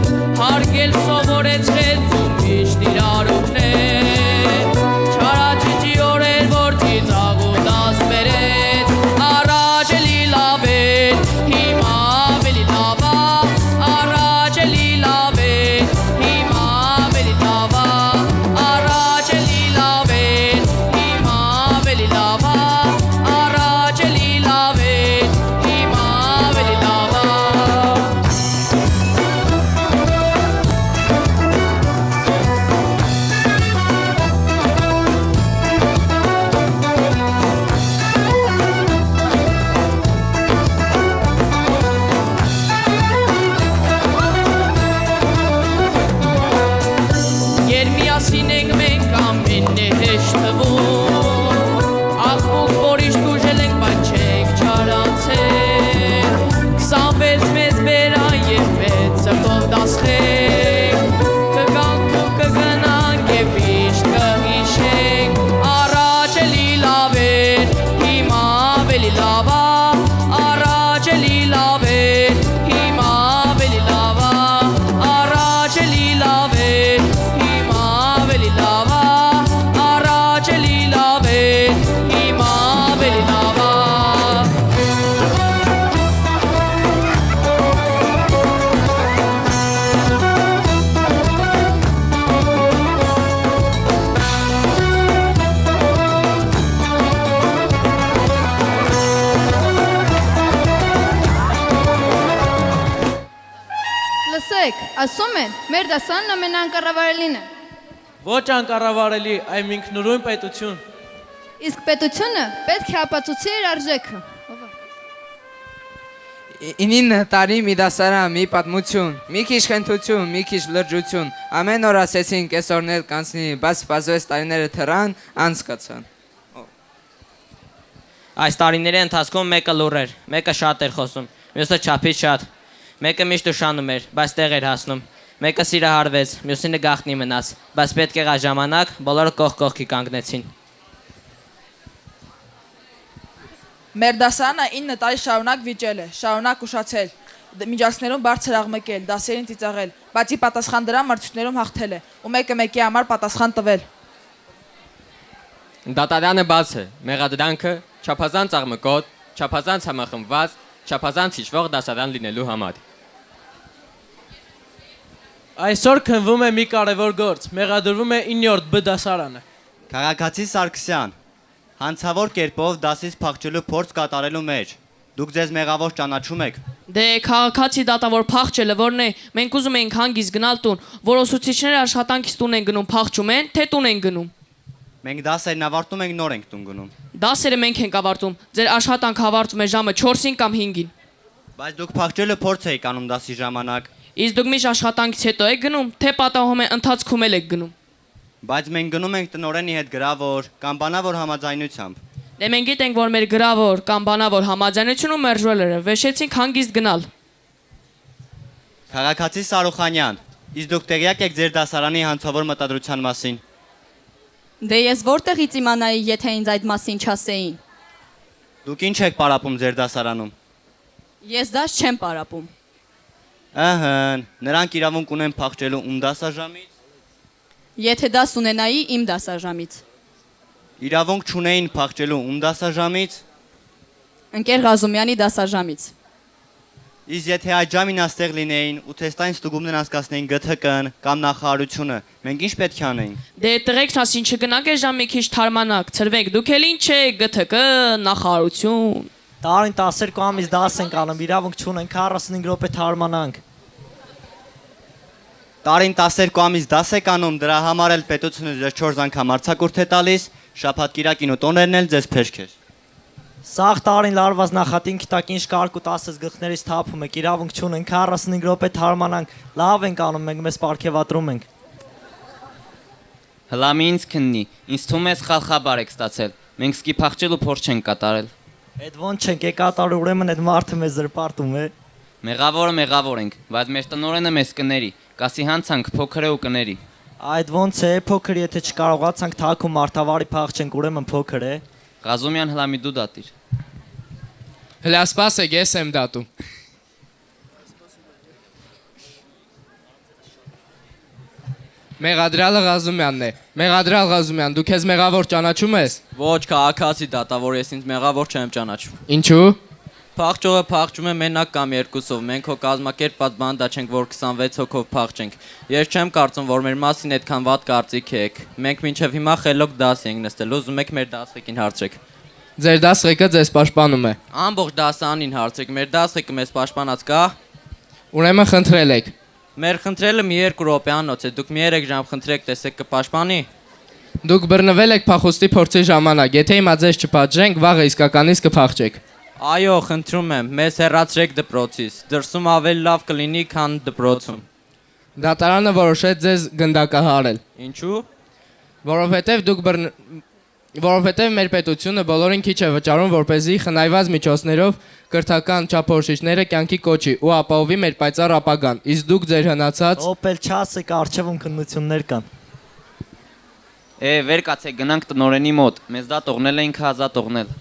հարգել սովորեցրեց ու միշտ իրար օգնել, չարաճճի օրեր, որ ծիծաղ ու դաս բերեց, առաջ էլի լավ էր, հիմա ավելի լավ ա, առաջ էլի լավ էր, հիմա ավելի լավ ա, առաջ էլի լավ էր, հիմա ավելի լավ ա, առաջ էլի լավ էր, հիմա ավելի լավ ա։ Երբ միասին ենք մենք ամենն է հեշտ թվում, աղմուկ որիշ դուժել ենք, բայց չենք չարացել, 26 մեզ բերան և մեծ սրտով դասխենք, կգանք ու կգնանք և միշտ կհիշենք, առաջ էլի լավ էր, հիմա ավելի լավ ա, առաջ էլի լավ էր, հիմա ավելի լավ ա, առաջ էլի լավ էր, հիմա ավելի լավ ա, առաջ էլի լավ էր, հիմա ավելի լավ ա։ Լսեք, ասում են, մեր դասարանն ամենաանկառավարելին է։ Ոչ անկառավարելի, այլ ինքնուրույն պետություն։ Իսկ պետությունը պետք է ապացուցի իր արժեքը։ 9 տարի մի դասարան, մի պատմություն, մի քիչ խենթություն, մի քիչ լրջություն, ամեն օր ասեցին կեսօրներ կանցնի, բայց սպասվեց տարիները թռան, անցկացան։ Այս տարիների ընթացքում մեկը լուռ էր, մեկը շատ էր խոսում, մյուսը չափից շատ, մեկը միշտ ուշանում էր, բայց տեղ էր հասնում, մեկը սիրահարվեց, մյուսինը գաղտնի մնաց, բայց պետք եղավ ժամանակ, բոլորը կողք կողքի կանգնեցին։ Մեր դասարանը 9 տարի շարունակ վիճել է, շարունակ ուշացել, միջանցքներում բարձր աղմկել, դասերին ծիծաղել, բայց ի պատասխան դրան մրցույթներում հաղթել է ու մեկը մեկի համար պատասխան տվել։ Դատարանը բաց է, մեղադրանքը չափազանց աղմկոտ, չափազանց համախմբված, չափազանց հիշվող դասարան լինելու համար։ Այսօր քննվում է մի կարևոր գործ, մեղադրվում է 9-րդ B դասարանը։ Քաղաքացի Սարգսյան, հանցավոր կերպով դասից փախչելու փորձ կատարելու մեջ։ Դուք ձեզ մեղավոր ճանաչում եք։ Դե քաղաքացի դատավոր փախչելը որն է, մենք ուզում ենք հանգիստ գնալ տուն, որ ուսուցիչները աշխատանքից տուն են գնում, փախչում են, թե տուն են գնում։ Մենք դասերն ավարտում ենք, նոր ենք տուն գնում։ Դասերը մենք ենք ավարտում, ձեր աշխատանքը ավարտում է ժամը 4-ին կամ 5-ին։ Բայց դուք փախչելու փորձ եք անում դասի ժամանակ։ Իսկ դուք միշտ աշխատանքից հետո եք գնում, թե պատահում է ընթացքում եք գնում։ Բայց մենք գնում ենք տնօրենի հետ գրավոր կամ բանավոր համաձայնությամբ։ Դե մենք գիտենք, որ մեր գրավոր կամ բանավոր համաձայնությունը մերժվել է, վեշեցինք հանգիստ գնալ։ Քաղաքացի Սարուխանյան, իսկ դուք տեղյակ եք ձեր դասարանի հանցավոր մտադրության մասին։ Դե ես որտեղից իմանայի, եթե ինձ այդ մասին չասեին։ Դուք ինչ եք պարապում ձեր դասարանում։ Ես դաս չեմ պարապում։ Ահն, նրանք իրավունք ունեն փախչելու ում դասաժամից։ Եթե դաս ունենայի իմ դասաժամից։ Իրավունք չունեին փախչելու ում դասաժամից։ Ընկեր Ղազումյանի դասաժամից։ Իսկ եթե այդ ժամին աստեղ լինեին ու թեստային ստուգումներ անցկացնեին ԳԹԿ-ն կամ նախարարությունը, մենք ինչ պետք է անեինք։ Դե տղեկն ասին չգնաք այս ժամ մի քիչ թարմանաք, ցրվեք, դուք էլ ինչ եք, ԳԹԿ, նախարարություն։ Տարին 12 ամիս դաս ենք անում, իրավունք չունենք 45 րոպե թարմանանք։ Տարին 12 ամիս դաս եք անում, դրա համար էլ պետությունը ձեզ 4 անգամ արձակուրդ է տալիս, շաբաթ-կիրակին ու տոներն էլ ձեզ փեշք է։ Սաղ տարին լարված նախատինքի տակ ինչ կարգ ու 10 գլխներից թափում եք, իրավունք չունենք 45 րոպե թարմանանք, լավ ենք անում, մենք մեզ պարգևատրում ենք։ Հլամի ինձ քննի, ինձ թվում է սխալ խաբար եք ստացել, մենք սկի փախչելու փորձ չենք կատարել։ Այդ ոնց չենք կատարել, ուրեմն այդ մարդը մեզ զրպարտում է։ Մեղավոր ենք, բայց մեր տնօրենը մեզ կների, կասի հանցանք փոքր է ու կների։ Այդ ոնց է, փոքր եթե չկարողացանք թաքու մարդավարի փախչենք, ուրեմն փոքր է։ Ղազումյան հլամի դու դատիր։ Հլա սպասեք, ես եմ դատում։ Մեղադրյալը Ղազումյանն է։ Մեղադրյալ Ղազումյան, դու քեզ մեղավոր ճանաչում ես։ Ոչ, քաղաքացի դատավոր, ես ինձ մեղավոր չեմ ճանաչում։ Ինչու՞։ Փախչողը փախչում է մենակ կամ երկուսով, մենք հո կազմակերպված բանդա չենք, որ 26 հոգով փախչենք։ Ես չեմ կարծում, որ մեր մասին այդքան վատ կարծիք եք։ Մենք մինչև հիմա խելոք դաս ենք նստել, ուզում եք մեր դասղեկին հարցրեք։ Ձեր դասղեկը ձեզ պաշտպանում է։ Ամբողջ դասարանին հարցրեք, մեր դասղեկը մեզ պաշտպանած կա։ Ուրեմն խնդրել եք։ Մեր խնդրելը մի 2 րոպեանոց է, դուք մի 3 ժամ խնդրեք, տեսեք կպաշտպանի։ Դուք բռնվել եք փախուստի փորձի ժամանակ, եթե հիմա ձեզ չպատժենք, վաղը իսկականից կփախչեք։ Այո, խնդրում եմ, մեզ հեռացրեք դպրոցից, դրսում ավելի լավ կլինի, քան դպրոցում։ Դատարանը որոշեց ձեզ գնդակահարել։ Ինչու՞։ Որովհետև մեր պետությունը բոլորին քիչ է վճարում, որպեսզի խնայված միջոցներով կրթական չափորոշիչները կյանքի կոչի ու ապահովի մեր պայծառ ապագան։ Իսկ դուք ձեր հնացած Օպել չասեք, արխիվում քննություններ կան։ Վեր կացեք, գնանք տնօրենի մոտ, մեզ դա տողնել է ինքը ազատ տողնել։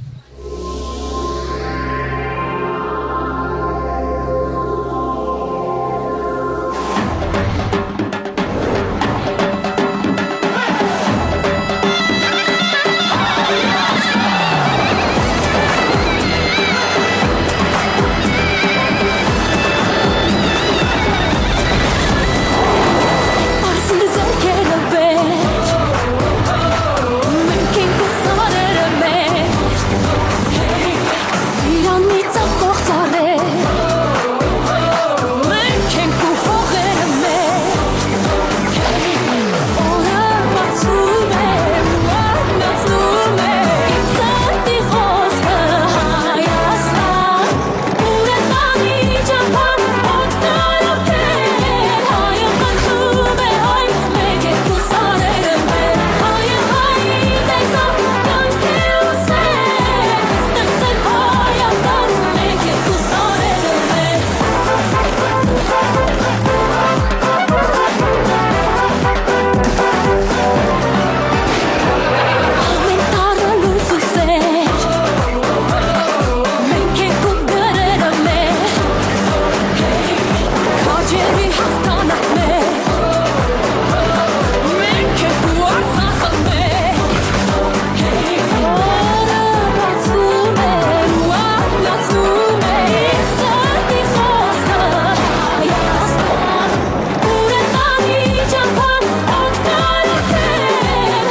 Մենք ենք ուսաները մեր Ջերի հաղթանակներ Մենք ենք ու Արցախներ Օրը բացվում է ու ամլացնում է Իմ սրտի խոսքը Հայաստան Ուր է տանի ճամփան օգտարակել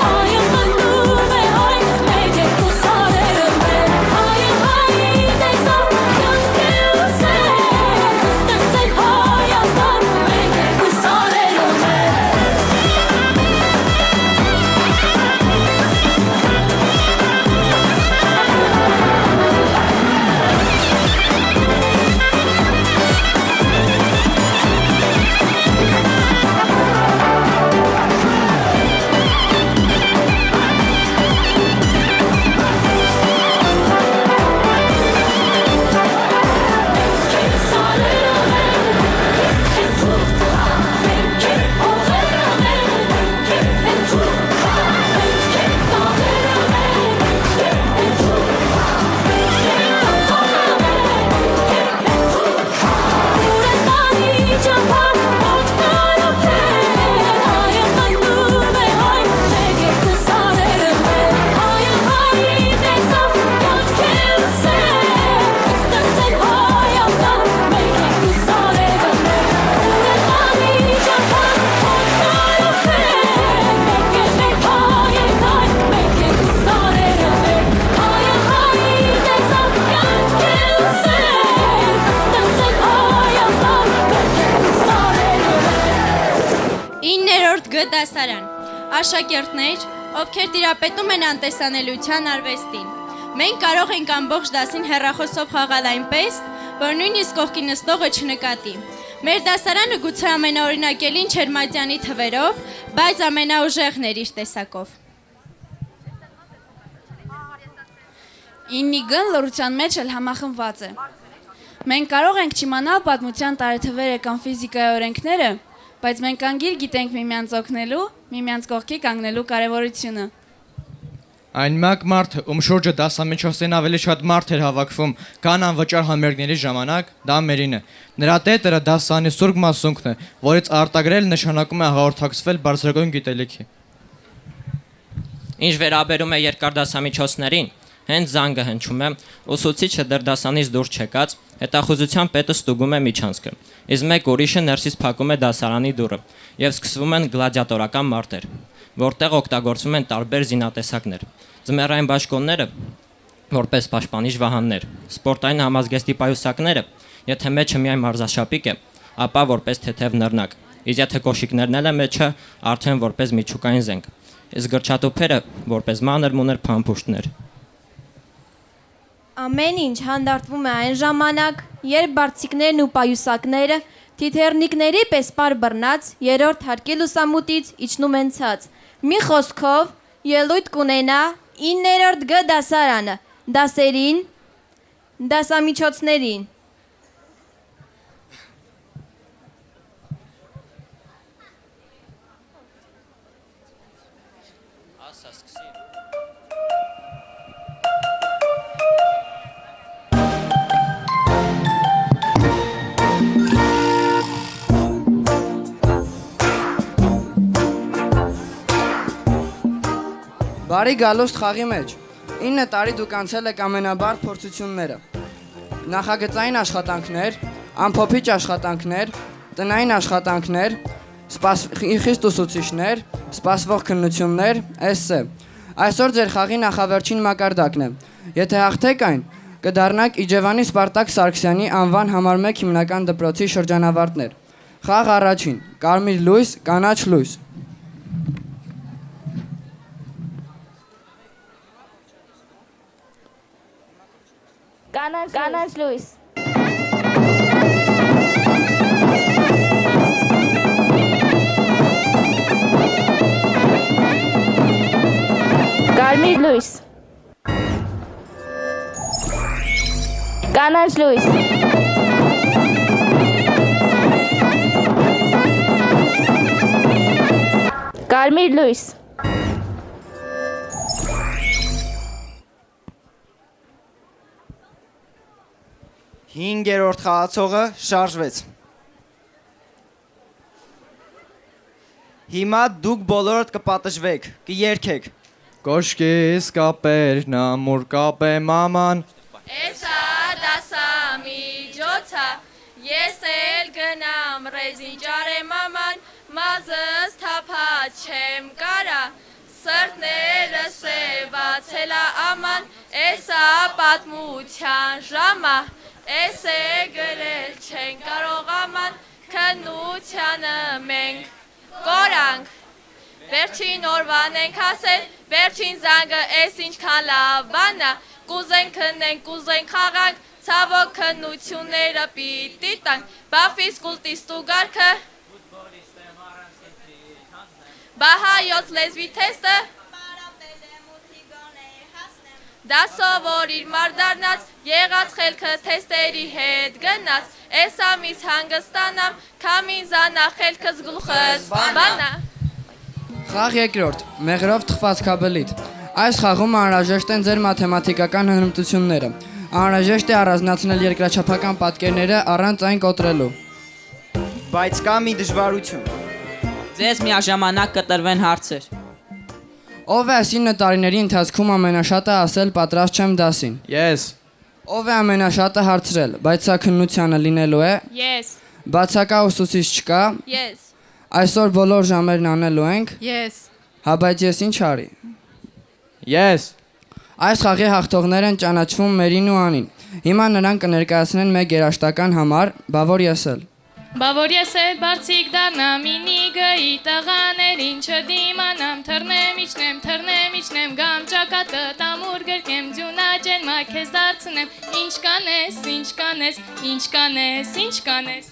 Հայը մտնում է հայ Մեկ ենք ու սարերը մեր Հայը հայի տեսավ յանք է ուսել Ստեղծել Հայաստան Մեկ ենք ու սարերը մեր Դասարան Աշակերտներ, ովքեր տիրապետում են անտեսանելիության արվեստին Մենք կարող ենք ամբողջ դասին հեռախոսով խաղալ այնպես, որ նույնիսկ կողքի նստողը չնկատի Մեր դասարանը գուցե ամենաօրինակելին չէր Մատյանի թվերով, բայց ամենաուժեղն էր իր տեսակով 9-ի գն լռության մեջ էլ համախմբված է Մենք կարող ենք չիմանալ պատմության տարեթվերը կամ ֆիզիկայի օրենքները Բայց մենք անգիր գիտենք միմյանց օգնելու, միմյանց կողքի կանգնելու կարևորությունը։ Այն մեկ մարդը, ում շուրջը դասամիջոցին ավելի շատ մարդ էր հավաքվում, քան անվճար համերգների ժամանակ, դա Մերին է։ Նրա տետերը դասանի Սուրբ Մասունքն է, որից արտագրել նշանակում է հաղորդակցվել բարձրագույն գիտելիքի։ Ինչ վերաբերում է երկար դասամիջոցներին, հենց զանգը հնչում է, ուսուցիչը դեռ դասանից դուրս չեկած, հետախուզության պետը ստուգում է միջանցքը, իսկ մեկ ուրիշը ներսից փակում է դասարանի դուռը եւ սկսվում են գլադիատորական մարտեր, որտեղ օգտագործվում են տարբեր զինատեսակներ, ձմեռային բաշխոնները որպես պաշտպանիչ վահաններ, սպորտային համազգեստի պայուսակները, եթե մեջը միայն մարզաշապիկ է, ապա որպես թեթև նռնակ, իսկ եթե կոշիկներն էլ է մեջը, արդեն որպես միջուկային զենք, իսկ գրչատուփերը որպես մանր-մունր փամփուշտներ։ Ամեն ինչ հանդարտվում է այն ժամանակ, երբ բարձիկներն ու պայուսակները թիթեռնիկների պես պար բռնած երրորդ հարկի լուսամուտից իջնում են ցած։ Մի խոսքով ելույթ կունենա 9-րդ Գ դասարանը, դասերին, դասամիջոցներին։ Բարի գալուստ խաղի մեջ։ 9 տարի դուք անցել եք ամենաբարդ փորձությունները։ Նախագծային աշխատանքներ, ամփոփիչ աշխատանքներ, տնային աշխատանքներ, խիստ ուսուցիչներ, սպասվող քննություններ, էսսե։ Այսօր ձեր խաղի նախավերջին մակարդակն է։ Եթե հաղթեք այն, կդառնաք Իջևանի Սպարտակ Սարգսյանի անվան համար 1 հիմնական դպրոցի շրջանավարտներ։ Խաղ առաջին՝ կարմիր լույս, կանաչ լույս։ Կանաչ լույս։ Կարմիր լույս։ Կանաչ լույս։ Կարմիր լույս։ Հինգերորդ խաղացողը շարժվեց։ Հիմա դուք բոլորդ կպատժվեք, կերքեք։ Կոշկիս կապեր, նամուր կապե մաման։ Էսա դասա միջոցա, ես էլ գնամ ռեզին ճարեմ աման, մազս թափած չեմ կարա, սրտները սևացելա աման, էսա պատմության ժամա, էս է գրել չեն կարող աման, քննությանը մենք կորանք, վերջին օրվան ենք հասել, վերջին զանգը էս ինչքան լավ բանա, կուզենք քնենք, կուզենք խաղանք, ցավոք քննությունները պիտի տանք, բա ֆիզկուլտիստ ու գարքը, բա հայոց լեզվի թեստը, դա սովորիր մարդարնած, եղած խելքը թեստերի հետ գնաց, էս ամիս հանգստանամ, քամին զանա խելքս գլուխս բանա։ Խաղ երկրորդ, մեղրով թխված քաբելիտ։ Այս խաղում անհրաժեշտ են ձեր մաթեմատիկական հնրմտությունները։ Անհրաժեշտ է առանձնացնել երկրաչափական պատկերները առանց այն կոտրելու։ Բայց կա մի դժվարություն։ Ձեզ միաժամանակ կտրվեն հարցեր։ Ով է այս 9 տարիների ընթացքում ամենաշատը ասել պատրաստ չեմ դասին։ Ես։ Ով է ամենաշատը հարցրել, բայց սա քննությանը լինելու է։ Ես։ Բացակա ուսուցիչ չկա։ Ես։ Այսօր բոլոր ժամերն անելու ենք։ Ես։ Հա բայց ես ինչ արի։ Ես։ Այս խաղի հաղթողներ են ճանաչվում Մերին ու Անին։ Հիմա նրանք կներկայացնեն մեկ երաժշտական համար, բա որ եսել։ Բա որ ես էլ բարձիկ դառնամ ինի գայի տղաներին չդիմանամ թռնեմ իջնեմ գամ ճակատը տամուր գրկեմ ձյունաճեն մա քեզ դարձնեմ ինչ կանես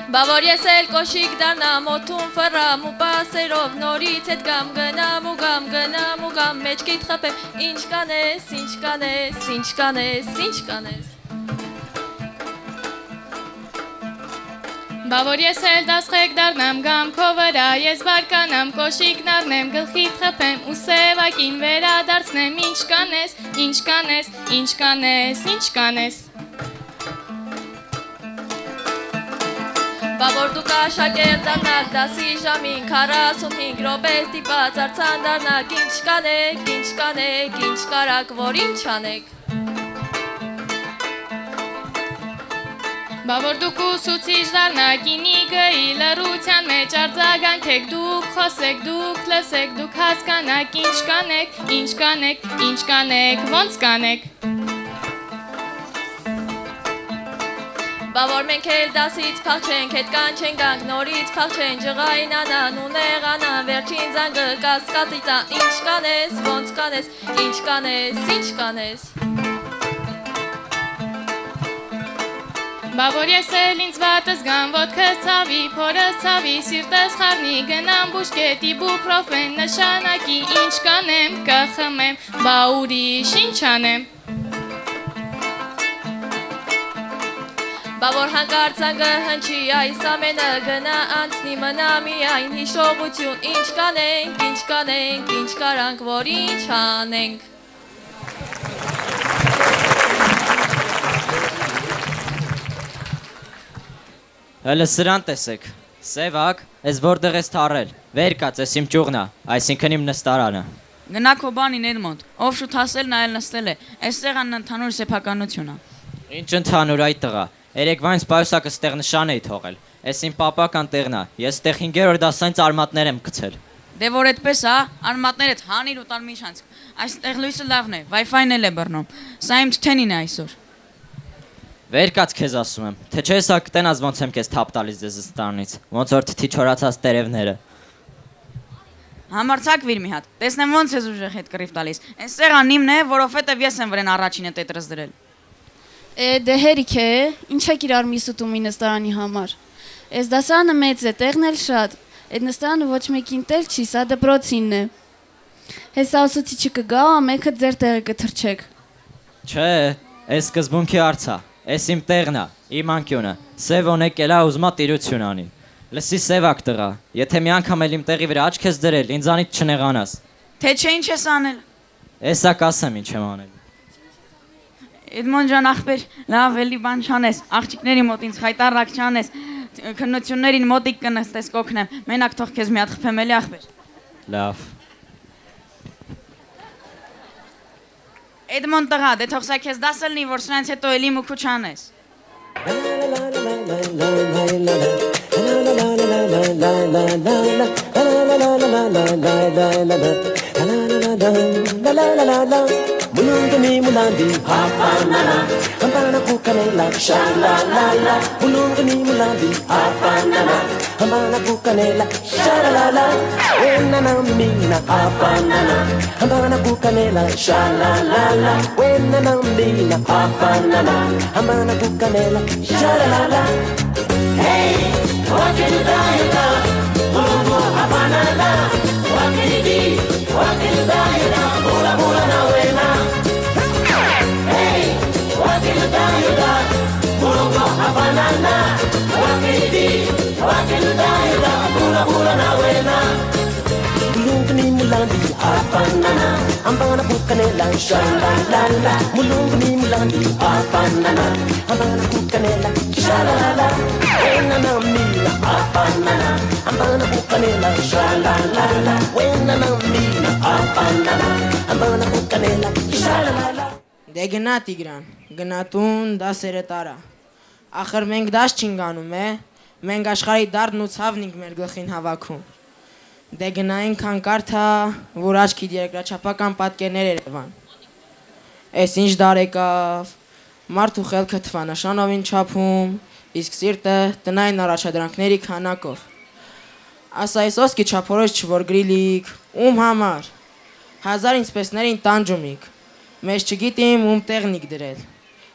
Բա որ ես էլ կոշիկ դառնամ օդում ֆռամ ու պասերով նորից հետ գամ գնամ ու գամ մեջքիդ խփեմ ինչ կանես Բա որ ես էլ դասխեք դառնամ գամ քո վրա ես բարկանամ կոշիկն առնեմ գլխիդ խփեմ ու սևակին վերադարձնեմ ինչ կանես Բա որ դու կաշակերտ դառնաք դասի ժամին 45 րոպե ստիպած արձան դառնաք ինչ կարաք որ ինչ անեք Բա որ դուք ուսուցիչ դառնաք ինի գայի լռության մեջ արձագանքեք դուք խոսեք դուք լսեք դուք հասկանաք ինչ կանեք ոնց կանեք Բա որ մենք էլ դասից փախչենք հետ կանչենք գանք նորից փախչեն ջղային անան ու նեղանան վերջին զանգը կասկածի տա ինչ կանես ոնց կանես ինչ կանես Բա որ ես էլ ինձ վատս գամ ոտքս ցավի փորս ցավի սիրտս խառնի գնամ բուժկետի բուփրոֆեն նշանակի ինչ կանեմ կխմեմ բա ուրիշ ինչ անեմ Բա որ հանկարծ զանգը հնչի այս ամենը գնա անցնի մնա միայն հիշողություն ինչ կանենք ինչ կարանք որ ինչ անենք Հələ սրան տեսեք։ Սևակ, ես որտեղ ես թարել։ Վեր կաց, ես իմ ճյուղնա, այսինքն իմ նստարանը։ Գնա քո բանին Էդմոնդ, ով շուտ հասել նա էլ նստել է։ Այստեղ անընդհանուր սեփականություն է։ Ինչ ընդհանուր այդ տղա։ Երեկվա ինձ պայուսակը ստեղ նշան էի թողել։ Ես իմ պապական տեղն է։ Ես ստեղ 5-րդ դասանից արմատներ եմ գցել։ Դե որ այդպես է, արմատներդ հանիր ու տար մի շանց։ Այստեղ լույսը լավն է, Wi-Fi-ն էլ է բռնում։ Սա իմ թթենին է այսօր։ Վեր կաց քեզ ասում եմ, թե չէ սա կտենաս ոնց եմ քեզ թափ տալիս ձեզ ստանից, ոնց որ թթի չորացած տերևները։ Համարցակվիր մի հատ, տեսնեմ ոնց ես ուժեղ հետ կռիվ տալիս։ Այստեղ անիմն է, որովհետև ես եմ վրան առաջինը տետրս դրել։ Դե հերիք է, ինչ եք իրար միս ուտում ի նստարանի համար։ Այս դասարանը մեծ է, տեղն էլ շատ։ Այդ նստարանը ոչ մեկին տել չի, սա դպրոցինն է։ Հեսա ուսուցիչը կգա, ամենքը ձեր տեղը կթրջեք։ Չէ, այս սկզբունքի արցա, այս իմ տեղն է, իմ անկյունը, Սևոն եկել է ուզմա տիրություն անի։ Լսի Սևակ տղա, եթե մի անգամ էլ իմ տեղի վրա աչք ես դրել, ինձանից չնեղանաս։ Թե չէ ինչ ես անել։ Էսա կասեմ ինչ եմ անել։ Էդմոն ջան ախպեր, լավ էլի բան չանես, աղջիկների մոտ ինձ խայտարակ չանես, քննություններին մոտիկ կնստես կօգնեմ։ Մենակ թող քեզ մի հատ խփեմ էլի ախպեր։ Լավ։ Էդմոն տղա, դե թող սա քեզ դաս լինի, որ սրանից հետո էլի մուքու չանես։ Mulungani mulandi ha ha la la Ambana kukanela sha la la la Mulungani mulandi ha ha la la Ambana kukanela sha la la la Wena na mina ha ha la la Ambana kukanela sha la la la Wena na mina ha ha la la Ambana kukanela sha la la la Hey, what can you do? Mulungu habana la What can you do? What can you do? Mula mula na wena What can you do? Mulungu hafanana. What can you do? What can you do? Mula mula na wena. Mulungani mulandi hafanana. Ambana kukanela sha la la la. Mulungani mulandi hafanana. Ambana kukanela sha la la la. Wena na mina hafanana. Ambana kukanela sha la la la. Wena na mina hafanana. Ambana kukanela sha la la la. Դե գնա Տիգրան, գնատուն դասերը տարա։ Ախր մենք դաս չենք անում, մենք աշխարհի դարդն ու ցավն ենք մեր գլխին հավաքում։ Դե գնային քան կարթա, որ աչքիդ երկրաչափական պատկերներ Երևան։ Էս ինչ դար եկավ, մարդու խելքը թվանշանովին չափում, իսկ սիրտը տնային առաջադրանքների քանակով։ Ասա այս ոսկի չափորոշ չոր գրիլիկ, ում համար։ 1000 ինսպեսներին տանջումիկ։ Մեզ չգիտիմ ում տեխնիկ դրել։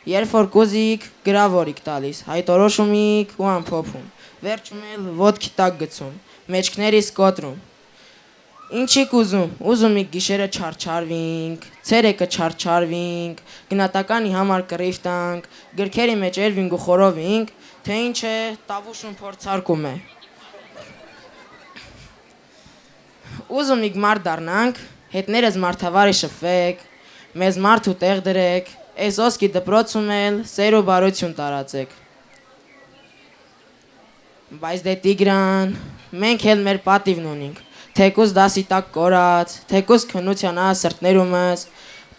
Երբ որ կուզիկ գրավորիկ տալիս, հայտորոշումիկ ու ամփոփում։ Վերջում էլ ոդքի տակ գցում, մեջքներիս կոտրում։ Ինչի կուզում, ուզումիկ գիշերը չարչարվինք, ցերեկը չարչարվինք, գնատականի համար կռիվ տանք, գրքերի մեջ երվինք ու խորովինք, թե ինչ է, տավուշում փորձարկում է։ Ուզումիկ մարդ դառնանք, հետներս մարդավարի շփվեք, մեզ մարդու տեղ դրեք, այս ոսկի դպրոցում էլ սեր ու բարություն տարածեք։ Բայց դե Տիգրան, մենք էլ մեր պատիվն ունենք, թեկուզ դասի տակ կորած, թեկուզ քնության սրտներումս,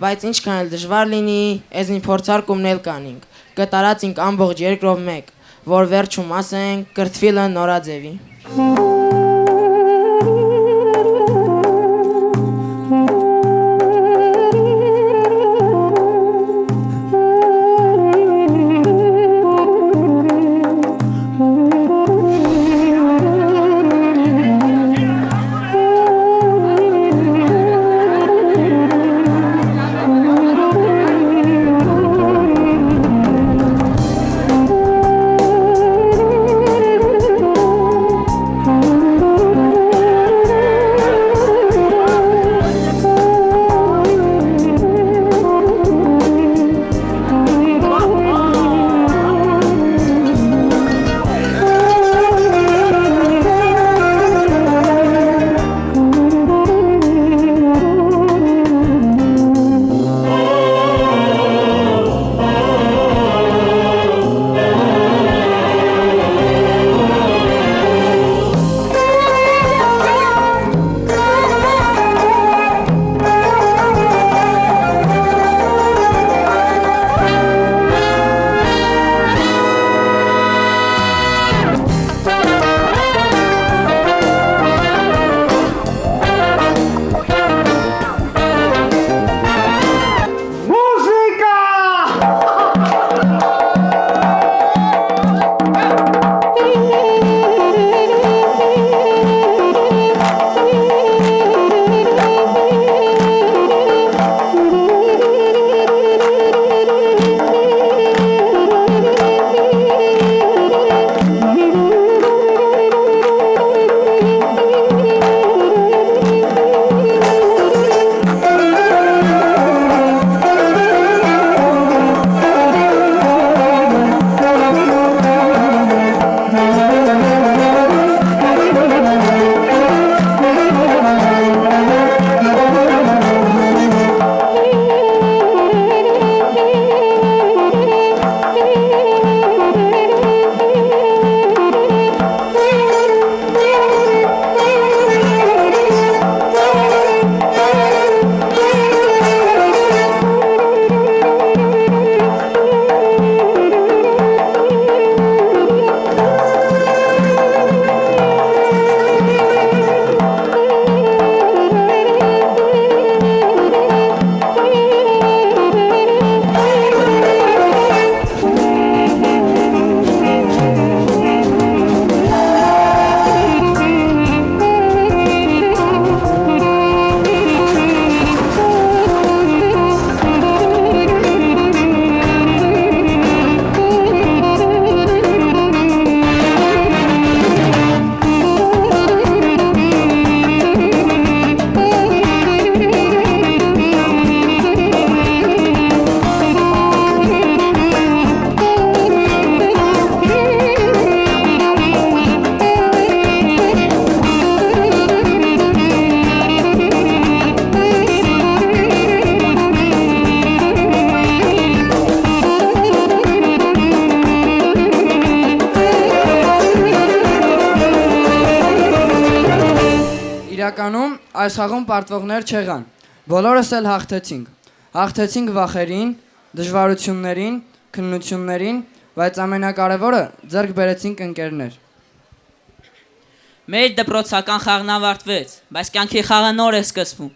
բայց ինչքան էլ դժվար լինի, էզնի փորձարկումն էլ կանինք, կտարածինք ամբողջ երկրով մեկ, որ վերջում ասենք կրթվիլը նորաձևի։ այս խաղում պարտվողներ չեղան։ Բոլորս էլ հաղթեցինք։ Հաղթեցինք վախերին, դժվարություններին, քննություններին, բայց ամենակարևորը ձեռք բերեցինք ընկերներ։ Մեր դպրոցական խաղն ավարտվեց, բայց կյանքի խաղը նոր է սկսվում։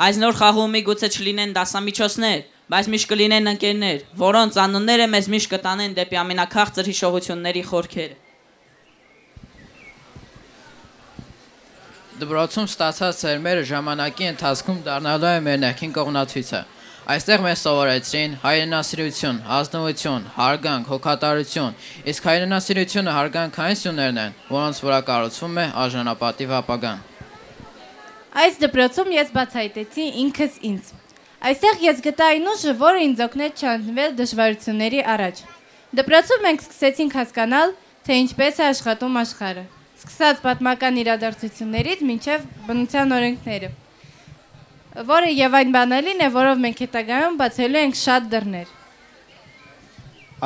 Այս նոր խաղում միգուցե չլինեն դասամիջոցներ, բայց միշտ կլինեն ընկերներ, որոնց անունները մեզ միշտ կտանեն դեպի ամենաքաղցր հիշողությունների խորքերը։ Դպրոցում ստացած սերմերը ժամանակի ընթացքում դառնալու է մեր ներքին կողմնացույցը։ Այստեղ մեզ սովորեցրին հայրենասիրություն, ազնվություն, հարգանք, հոգատարություն, իսկ հայրենասիրությունը հարգանք այն սյուներն են, որոնց վրա կառուցվում է արժանապատիվ ապագան։ Այս դպրոցում ես բացահայտեցի ինքս ինձ։ Այստեղ ես գտա այն ուժը, որը ինձ օգնեց չանձնվել դժվարությունների առաջ։ Դպրոցում մենք սկսեցինք հասկանալ, թե ինչպես է աշխատում աշխարհը, սկսած պատմական իրադարձություններից մինչև բնության օրենքները, որը եւ այն բանալին է, որով մենք հետագայում բացելու ենք շատ դռներ։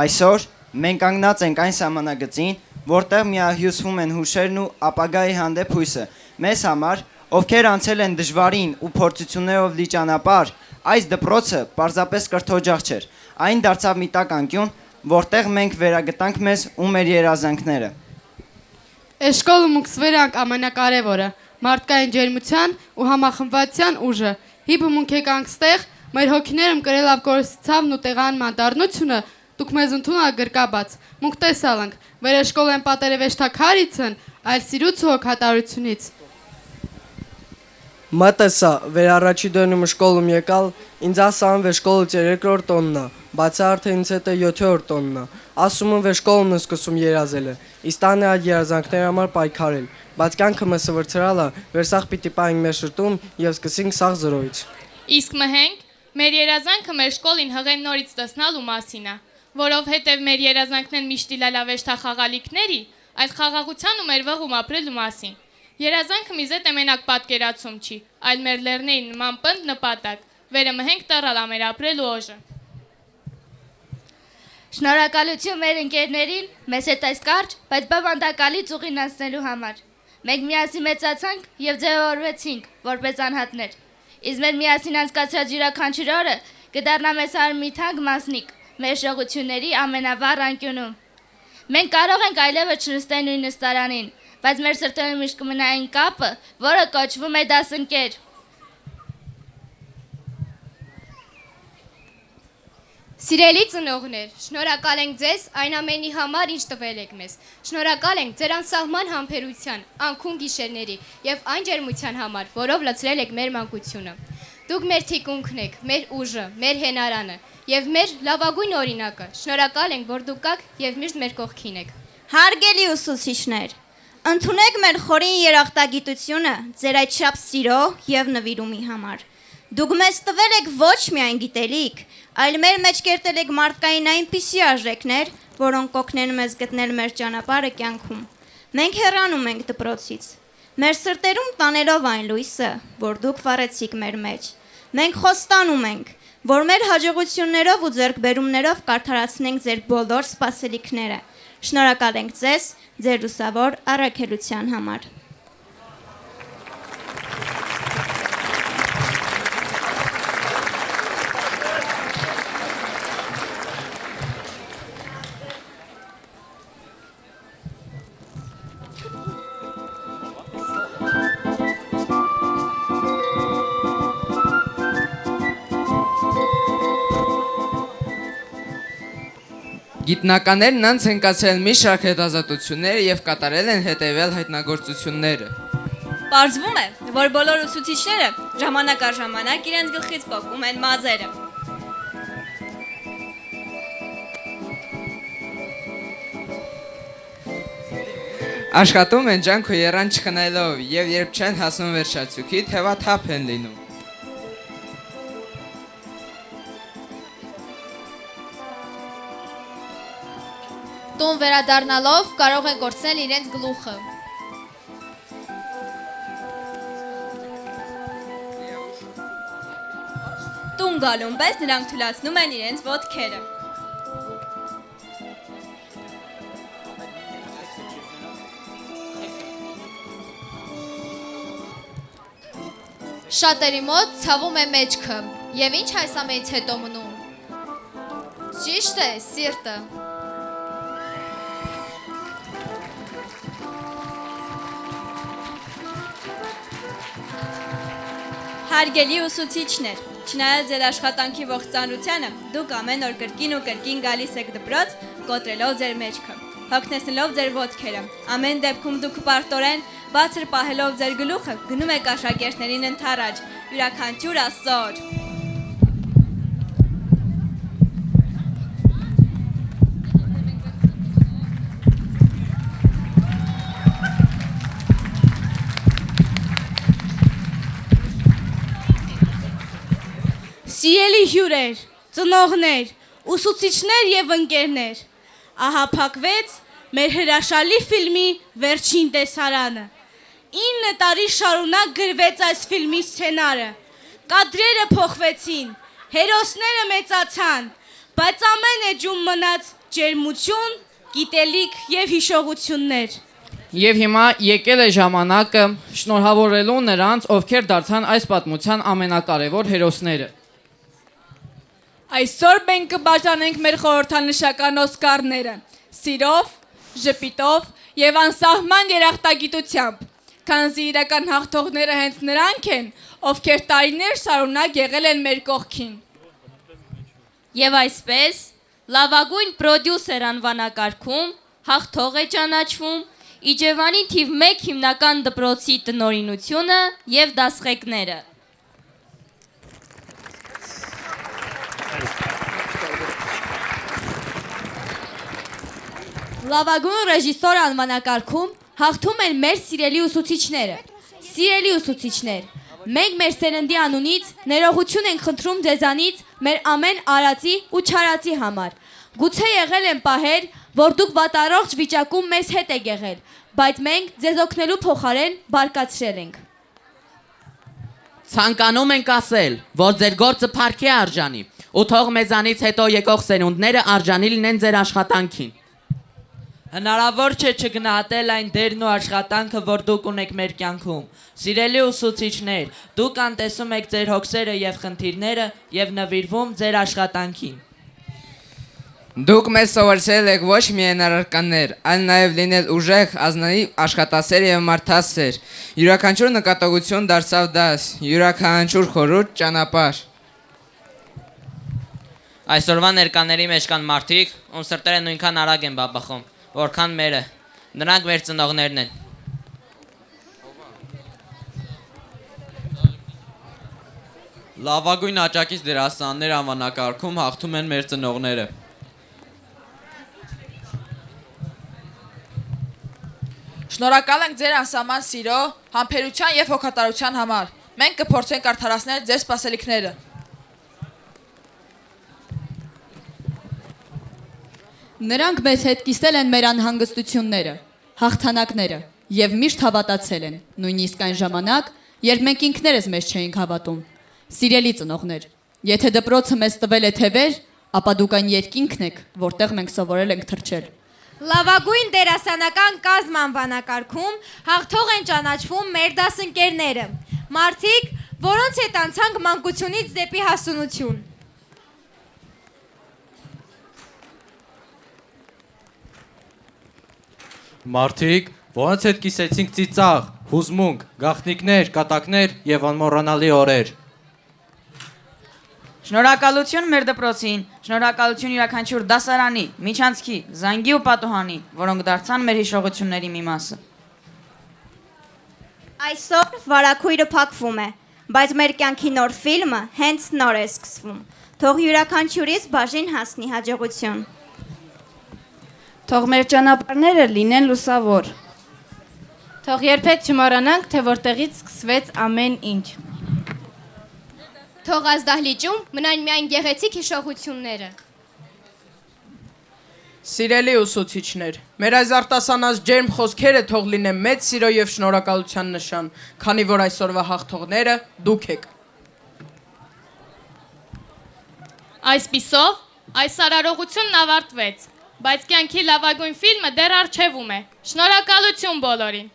Այսօր մենք կանգնած ենք այն սահմանագծին, որտեղ միահյուսվում են հուշերն ու ապագայի հանդեպ հույսը։ Մեզ համար, ովքեր անցել են դժվարին ու փորձություններով լի ճանապարհ, այս դպրոցը պարզապես կրթօջախ չէր։ Այն դարձավ մի տաք անկյուն, որտեղ մենք վերագտանք մեզ ու մեր երազանքները։ Էշկոլում ուսվերանք ամենակարևորը, մարդկային ջերմության ու համախմբվածության ուժը։ Հիբը մունքեկանք ստեղ, մեր հոգիներում կրելավ կորսցավն ու տեղանման դառնությունը, դուք մեզ ընդունակ գրկաբաց, մունք տեսալանք, վեր էշկոլ են պատերը վեշտակարիցն, այլ սիրուց ու հոգատարությունից։ Մտեսա, վեր առաջի դնում շկոլում եկալ, ինձ ասան վեշկոլուց 3-րդ տոննա, բացի արդեն ինձ հետ է 7-րդ տոննա, ասում եմ վեշկոլումն սկսում երազել է, իստան է այդ երազանքների համար պայքարել, բայց կյանքը մեզ վրցրալա, վերսախ պիտի պայինք մեր շրտում և սկսինք սաղ զրոյից։ Իսկ մհենք, մեր երազանքը մեր շկոլին հղեն նորից տեսնալու մասին է, որովհետև մեր երազանքն են միշտ լավեշտախաղալիքների, այլ խաղաղության ու մեր վղում ապրելու մասին։ Երազանքը միզետ է մենակ պատկերացում չի, այլ մեր լեռների նման պնդ նպատակ, վերը մհենք տառալա մեր ապրելու օժը։ Շնորհակալություն մեր ընկերներին, մեզ հետ այս կարճ, բայց բավանդակալից ուղին անցնելու համար։ Մենք միասին մեծացանք և ձևավորվեցինք, որպես անհատներ։ Իսկ մեր միասին անցկացրած յուրաքանչյուր օրը կդառնա մեզ համար մի թանկ մասնիկ, մեր շողությունների ամենավառ անկյունում։ Մենք կարող ենք այլևս չնստել նույն նստարանին, բայց մեր սրտերում միշտ կմնա այն կապը, որը կոչվում է դասընկեր։ Սիրելի ծնողներ, շնորհակալ ենք ձեզ այն ամենի համար, ինչ տվել եք մեզ։ Շնորհակալ ենք ձեր անսահման համբերության, անքուն գիշերների եւ այն ջերմության համար, որով լցրել եք մեր մանկությունը։ Դուք մեր թիկունքն եք, մեր ուժը, մեր հենարանը եւ մեր լավագույն օրինակը։ Շնորհակալ ենք, որ դուք կաք եւ միշտ մեր կողքին եք։ Հարգելի ուսուցիչներ, ընդունեք մեր խորին երախտագիտությունը ձեր այդչափ սիրո եւ նվիրումի համար։ Դուք մեզ տվել եք ոչ միայն գիտելիք, այլ մեր մեջ կերտել եք մարդկային այնպիսի արժեքներ, որոնք կօգնեն մեզ գտնել մեր ճանապարհը կյանքում։ Մենք հեռանում ենք դպրոցից, մեր սրտերում տանելով այն լույսը, որ դուք վառեցիք մեր մեջ։ Մենք խոստանում ենք, որ մեր հաջողություններով ու ձեռքբերումներով կարդարացնենք ձեր բոլոր սպասելիքները։ Շնորհակալ ենք ձեզ ձեր լուսավոր առաքելության համար։ Գիտնականներն անց են կացրել մի շարք հետազոտություններ և կատարել են հետևյալ հայտնագործությունները։ Պարզվում է, որ բոլոր ուսուցիչները ժամանակ առ ժամանակ իրենց գլխից պոկում են մազերը։ Աշխատում են ջանք ու եռան չխնայելով և երբ չեն հասնում վերջացուքի, թևաթափ են լինում։ Տուն վերադառնալով կարող են կորցնել իրենց գլուխը։ Տուն գալուն պես նրանք թուլացնում են իրենց ոտքերը։ Շատերի մոտ ցավում է մեջքը, եւ ինչ այս ամենից հետո մնում։ Ճիշտ է, սիրտը։ Հարգելի ուսուցիչներ, չնայած ձեր աշխատանքի ողջանությանը, դուք ամեն օր կրկին ու կրկին գալիս եք դպրոց, կոտրելով ձեր մեջքը, հոգնեցնելով ձեր ոտքերը։ Ամեն դեպքում դուք պարտորեն, բացր պահելով ձեր գլուխը, գնում եք աշակերտներին ընդառաջ, յուրաքանչյուր ասոր։ Սիրելի հյուրեր, ծնողներ, ուսուցիչներ եւ ընկերներ, ահա փակվեց մեր հրաշալի ֆիլմի վերջին տեսարանը։ 9 տարի շարունակ գրվեց այս ֆիլմի սցենարը։ Կադրերը փոխվեցին, հերոսները մեծացան, բայց ամեն էջում մնաց ջերմություն, գիտելիք եւ հիշողություններ։ Եվ հիմա եկել է ժամանակը շնորհավորելու նրանց, ովքեր դարձան այս պատմության ամենակարևոր հերոսները։ Այսօր մենք կբաժանենք մեր խորհրդանշական Օսկարները սիրով, ժպիտով եւ անսահման երախտագիտությամբ, քանզի իրական հաղթողները հենց նրանք են, ովքեր տարիներ շարունակ եղել են մեր կողքին։ Եվ այսպես, լավագույն պրոդյուսեր անվանակարգում հաղթող է ճանաչվում Իջևանի թիվ 1 հիմնական դպրոցի տնօրինությունը եւ դասղեկները։ Լավագույն ռեժիսոր անվանակարգում հաղթում են մեր սիրելի ուսուցիչները։ Սիրելի ուսուցիչներ, մենք մեր սերնդի անունից ներողություն ենք խնդրում ձեզանից մեր ամեն արածի ու չարածի համար։ Գուցե եղել են պահեր, որ դուք վատառողջ վիճակում մեզ հետ եք եղել, բայց մենք ձեզ օգնելու փոխարեն բարկացրել ենք։ Ցանկանում ենք ասել, որ ձեր գործը փառքի է արժանի, ու թող մեզանից հետո եկող սերունդները արժանի լինեն ձեր աշխատանքին։ Հնարավոր չէ չգնահատել այն դերն ու աշխատանքը, որ դուք ունեք մեր կյանքում։ Սիրելի ուսուցիչներ, դուք անտեսում եք ձեր հոգսերը եւ խնդիրները եւ նվիրվում ձեր աշխատանքին։ Դուք մեզ սովորեցրել եք ոչ միայն առարկաներ, այլ նաև լինել ուժեղ, ազնիվ, աշխատասեր եւ մարդասեր։ Յուրաքանչյուր նկատողություն դարձավ դաս, յուրաքանչյուր խորհուրդ ճանապարհ։ Այսօրվա ներկաների մեջ կան մարդիկ, ում սրտերը նույնքան արագ են բաբախում, որքան մերը, նրանք մեր ծնողներն են։ Լավագույն աճակից դերասաններ անվանակարգում հաղթում են մեր ծնողները։ Շնորհակալ ենք ձեր անսահման սիրո, համբերության եւ հոգատարության համար։ Մենք կփորձենք արդարացնել ձեր սպասելիքները։ Նրանք մեզ հետ կիսել են մեր անհանգստությունները, հաղթանակները եւ միշտ հավատացել են, նույնիսկ այն ժամանակ, երբ մենք ինքներս մեզ չէինք հավատում։ Սիրելի ծնողներ, եթե դպրոցը մեզ տվել է թևեր, ապա դուք այն երկինքն եք, որտեղ մենք սովորել ենք թռչել։ Լավագույն դերասանական կազմ անվանակարգում հաղթող են ճանաչվում մեր դասընկերները, մարդիկ, որոնց հետ անցանք մանկությունից դեպի հասունություն։ Մարդիկ, որոնց հետ կիսեցինք ծիծաղ, հուզմունք, գաղտնիքներ, կատակներ եւ անմոռանալի օրեր։ Շնորհակալություն մեր դպրոցին, շնորհակալություն յուրաքանչյուր դասարանի, միջանցքի, զանգի ու պատուհանի, որոնք դարձան մեր հիշողությունների մի մասը։ Այսօր վարակույրը փակվում է, բայց մեր կյանքի նոր ֆիլմը հենց նոր է սկսվում։ Թող յուրաքանչյուրից բաժին հասնի հաջողություն։ Թող մեր ճանապարհները լինեն լուսավոր։ Թող երբեք չմոռանանք, թե որտեղից սկսվեց ամեն ինչ։ Թող այս դահլիճում մնան միայն գեղեցիկ հիշողությունները։ Սիրելի ուսուցիչներ, մեր այս արտասանած ջերմ խոսքերը թող լինեն մեծ սիրո եւ շնորհակալության նշան, քանի որ այսօրվա հաղթողները դուք եք։ Այսպիսով, այս արարողությունն ավարտվեց, բայց կյանքի լավագույն ֆիլմը դեռ առջևում է։ Շնորհակալություն բոլորին։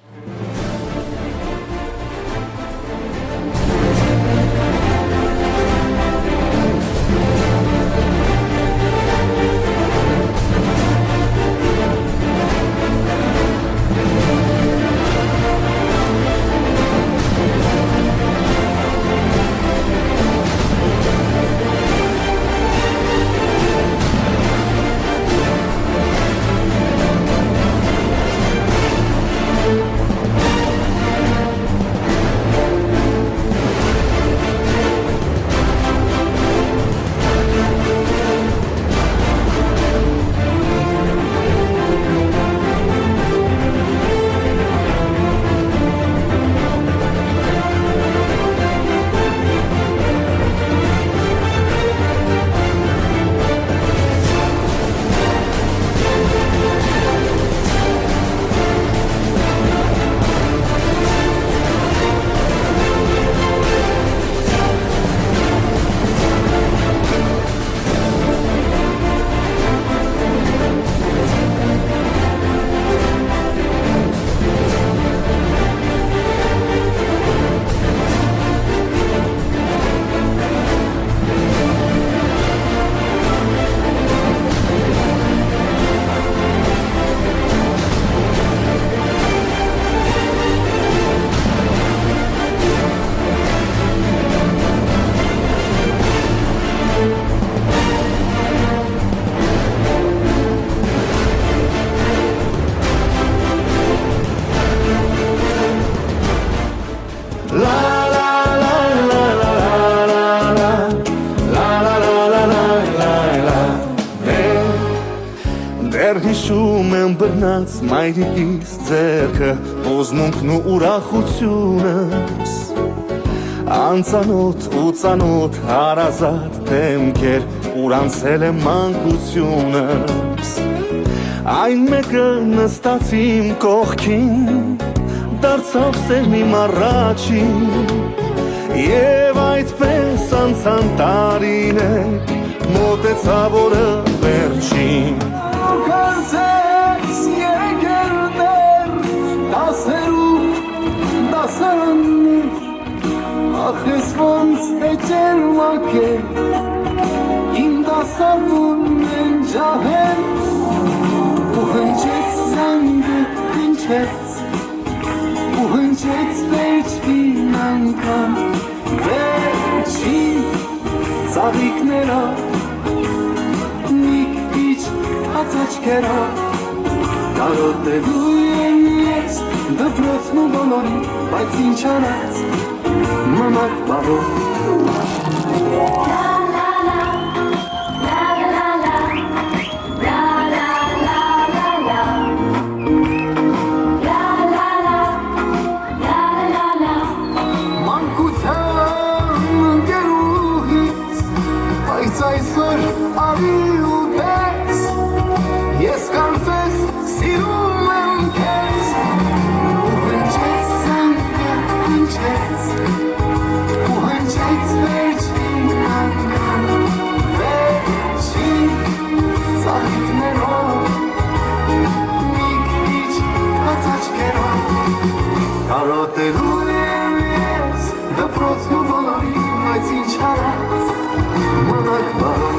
Դեռ հիշում եմ բռնած մայրիկիս ձեռքը, հուզմունքն ու ուրախությունս, անծանոթ ու ծանոթ հարազատ դեմքեր, ուր անցել եմ մանկությունս, այն մեկը նստած իմ կողքին, դարձավ սերն իմ առաջին, և այդպես անցան տարիներ, մոտեցավ օրը վերջին։ Կարծես եկերներ, դասարաններ, ախ ես ոնց էջերմակ է, իմ դասատուն են ջահել, ու հնչեց զանգը, հնչեց, ու հնչեց վերջին անգամ, վերջին ծաղիկներով, աչքերով կարոտելու եմ ես դպրոցն ու բոլորին, բայց ինչ արած մամակ բարով։ Մանկության ընկերուհից, բայց այսօր արի ու տես, ես կարծես սիրում եմ քեզ, ու հնչեց զանգը, հնչեց, ու հնչեց վերջին անգամ, վերջին ծաղիկներով, մի քիչ թաց աչքերով, կարոտելու եմ ես դպրոցն ու բոլորին, բայց ինչ արած մնաք բարով։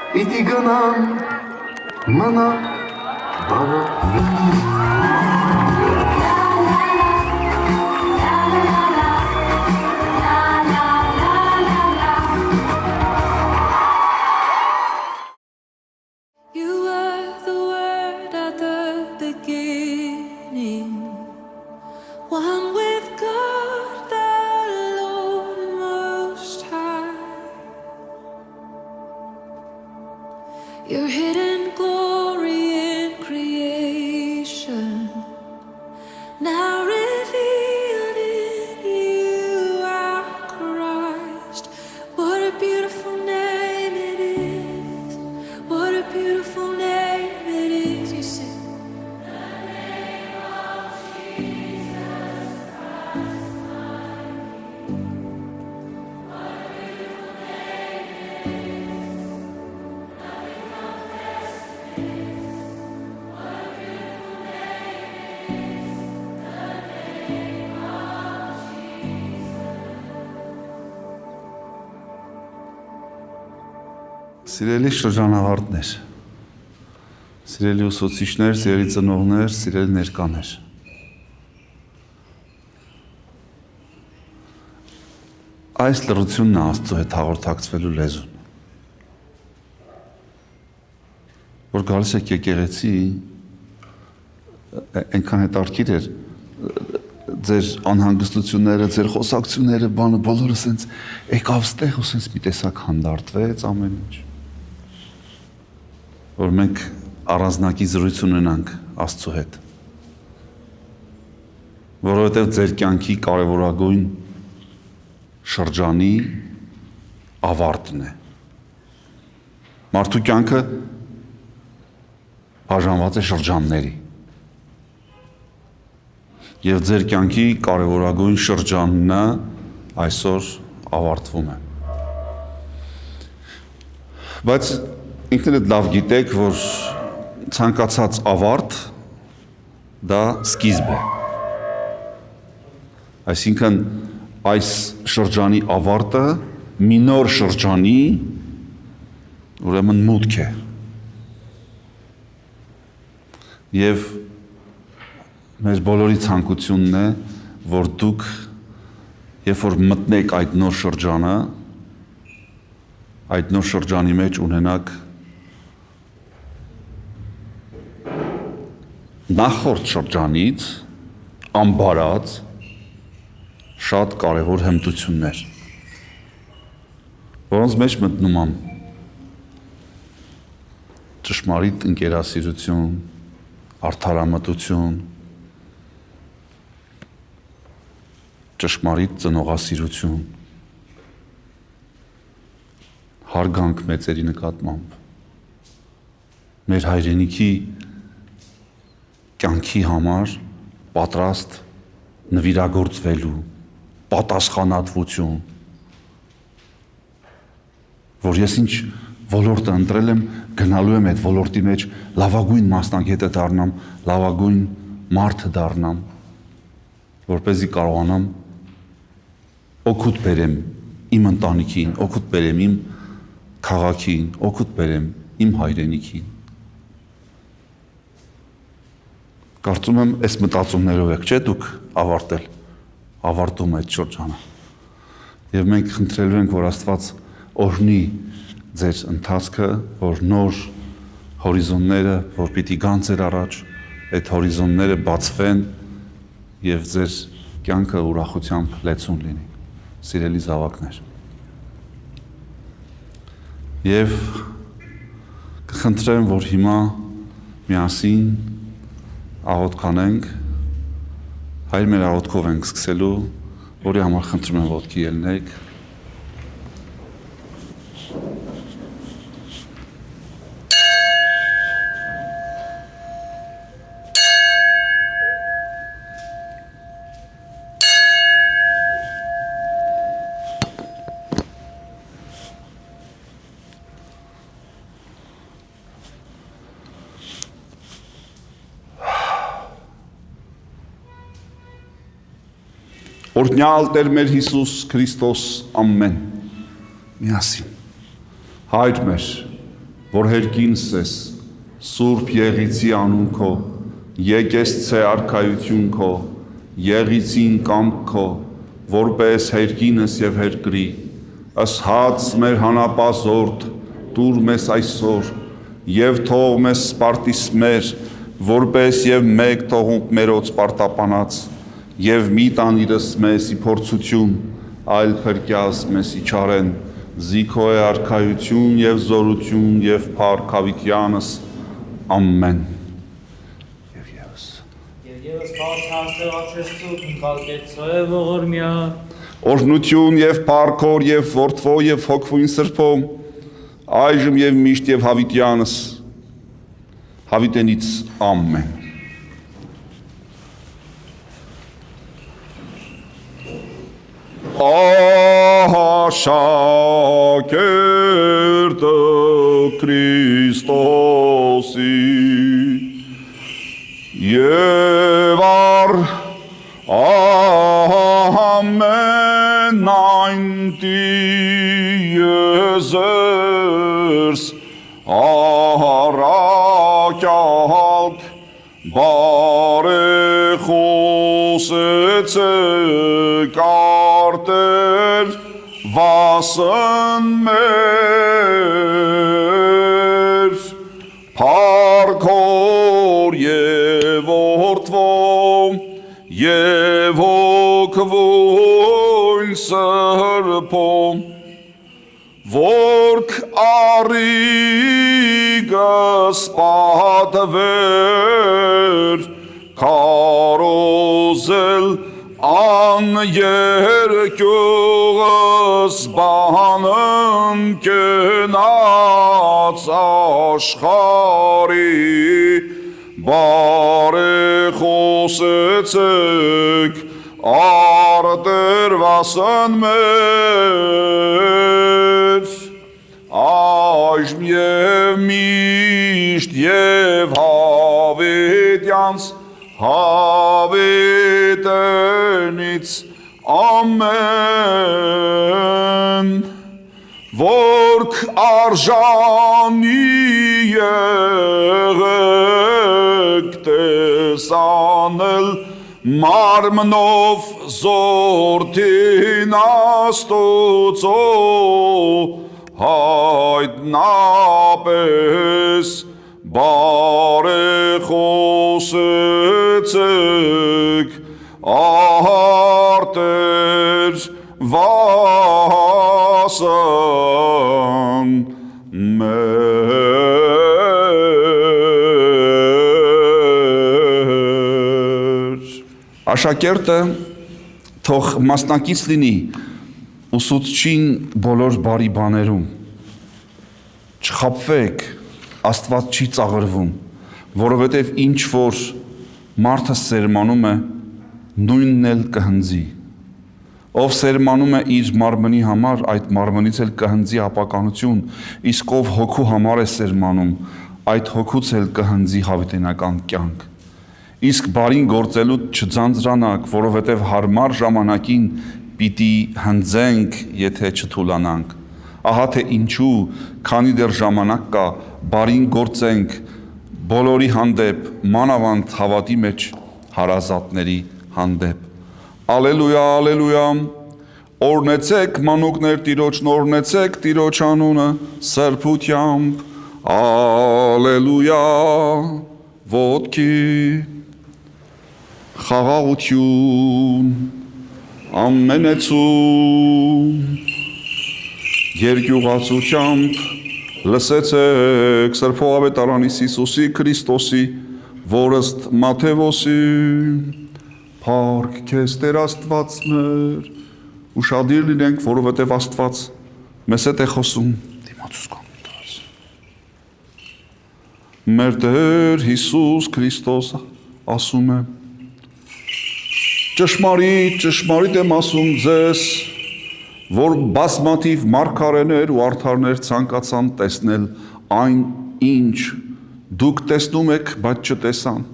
Պիտի գնամ մնա բարով։ Your hidden glory in creation, now revealed in you, our Christ. What a beautiful name it is. What a beautiful name it is. You sing. The name of Jesus Christ, my King. What a beautiful name it is. Սիրելի շրջանավարտներ, սիրելի ուսուցիչներ, սիրելի ծնողներ, սիրելի ներկաներ։ Այս լռությունն է Աստծո հետ հաղորդակցվելու լեզուն։ Որ գալիս եք եկեղեցի, այնքան հետաքրքիր էր ձեր անհանգստությունները, ձեր խոսակցությունները, բանը բոլորը սենց եկավ ստեղ ու սենց մի տեսակ հանդարտվեց ամեն ինչ։ Որ մենք առանձնակի զրույց ունենանք Աստծո հետ։ Որովհետև ձեր կյանքի կարևորագույն շրջանի ավարտն է։ Մարդու կյանքը բաժանված է շրջանների։ Եվ ձեր կյանքի կարևորագույն շրջանն այսօր ավարտվում է։ Բայց ինքներդ լավ գիտեք, որ ցանկացած ավարտ դա սկիզբ է։ Այսինքն այս շրջանի ավարտը մի նոր շրջանի ուրեմն մուտք է։ Եվ մեր բոլորի ցանկությունն է, որ դուք երբ որ մտնեք այդ նոր շրջանը, այդ նոր շրջանի մեջ ունենաք նախորդ շրջանից ամբարած շատ կարևոր հմտություններ, որոնց մեջ մտնում եմ ճշմարիտ ընկերասիրություն, արդարամտություն, ճշմարիտ ծնողասիրություն, հարգանք մեծերի նկատմամբ, մեր հայրենիքի կյանքի համար պատրաստ նվիրագործվելու պատասխանատվություն, որ ես ինչ ոլորտը ընտրել եմ, գնալու եմ այդ ոլորտի մեջ լավագույն մասնագետը դառնամ, լավագույն մարդը դառնամ, որպեսզի կարողանամ օգուտ բերեմ իմ ընտանիքին, օգուտ բերեմ իմ քաղաքին, օգուտ բերեմ իմ հայրենիքին։ Կարծում եմ, այս մտածումներով եք, չէ՞ դուք ավարտում այդ շրջանը։ Եվ մենք խնդրելու ենք, որ Աստված օրհնի ձեր ընթացքը, որ նոր հորիզոնները, որ պիտի գան ձեր առաջ, այդ հորիզոնները բացվեն եւ ձեր կյանքը ուրախությամբ լեցուն լինի։ Սիրելի զավակներ։ Եվ կխնդրեմ, որ հիմա միասին աղոթք անենք, հայր մեր աղոթքով ենք սկսելու, որի համար խնդրում եմ ոտքի ելնեք։ Օրհնյալ Տեր մեր Հիսուս Քրիստոս, ամեն, միասին, Հայր մեր, որ հերկինս ես, Սուրբ Եղիցի անուն քո, եկեսցե արքայություն քո, Եղիցին կամք քո, որպես հերկինս եւ հերկրի, ըստ հաց մեր հանապազորդ, տուր մեզ այսօր, եւ թող մեզ սպարտիս մեր, որպես եւ մեկ թողունք մերոց պարտապանած, եւ մի տանիրս մեզի փորձություն, այլ փրկյաս մեզի չարեն, զիքո է արքայություն եւ զորություն եւ փառք հավիտյանս, ամեն։ Եվ ևս փառք Աստծո ինքալկեցո է ողորմյա։ Օրհնություն եւ փառքոր եւ որդվո եւ հոգվույն սրբո, այժմ եւ միշտ եւ հավիտյանս, հավիտենից ամեն։ Աշակերտը Քրիստոսի եւ ամեն այն դիեզերս առակյալք բարեխոսեցեք արտեր վասն մեր փառքոր եւ օրհնվո եւ հոգվույն սրբո որք առիգս պատվեր կարոզել աներկյուղս բանն կենաց աշխարի բարեխոսեցեք արտեր վասն մեր այժմ և միշտ և հավետյանց հավետենից ամեն որք արժանի եղեք տեսանել մարմնով զորթին Աստուծո հայտնապես բարեխոսեցեք արտեր վասան մեր։ Աշակերտը թող մասնակից լինի ուսուցչին բոլոր բարի բաներում։ Չխաբվեք, Աստված չի ծաղրվում, որովհետև ինչ որ մարդը սերմանում է, նույնն էլ կհնձի։ Ով սերմանում է իր մարմնի համար, այդ մարմնից էլ կհնձի ապականություն, իսկ ով հոգու համար է սերմանում, այդ հոգուց էլ կհնձի հավիտենական կյանք։ Իսկ բարին գործելուց չձանձրանաք, որովհետև հարմար ժամանակին պիտի հնձենք, եթե չթուլանանք։ Ահա թե ինչու, քանի դեռ ժամանակ կա, բարին գործենք բոլորի հանդեպ, մանավանդ հավատի մեջ հարազատների հանդեպ։ Ալելույա, ալելույա, օրնեցեք մանուկներ Տիրոջն, օրնեցեք Տիրոջ անունը սրբությամբ, ալելույա, ոտքի, խաղաղություն, ամենեցում, երկյուղացությամբ, լսեցեք սրբողավետարանիս Հիսուսի Քրիստոսի, որըստ Մաթեվոսի, փառք քեզ Տեր Աստված մեր, ուշադիր լինենք, որովհետև Աստված մեզ հետ է խոսում, դիմացուց կանտած։ Մեր Տեր Հիսուս Քրիստոս ասում է. ճշմարիտ եմ ասում ձեզ, որ բազմաթիվ մարգարեներ ու արդարներ ցանկացան տեսնել այն, ինչ դուք տեսնում եք, բայց չտեսան,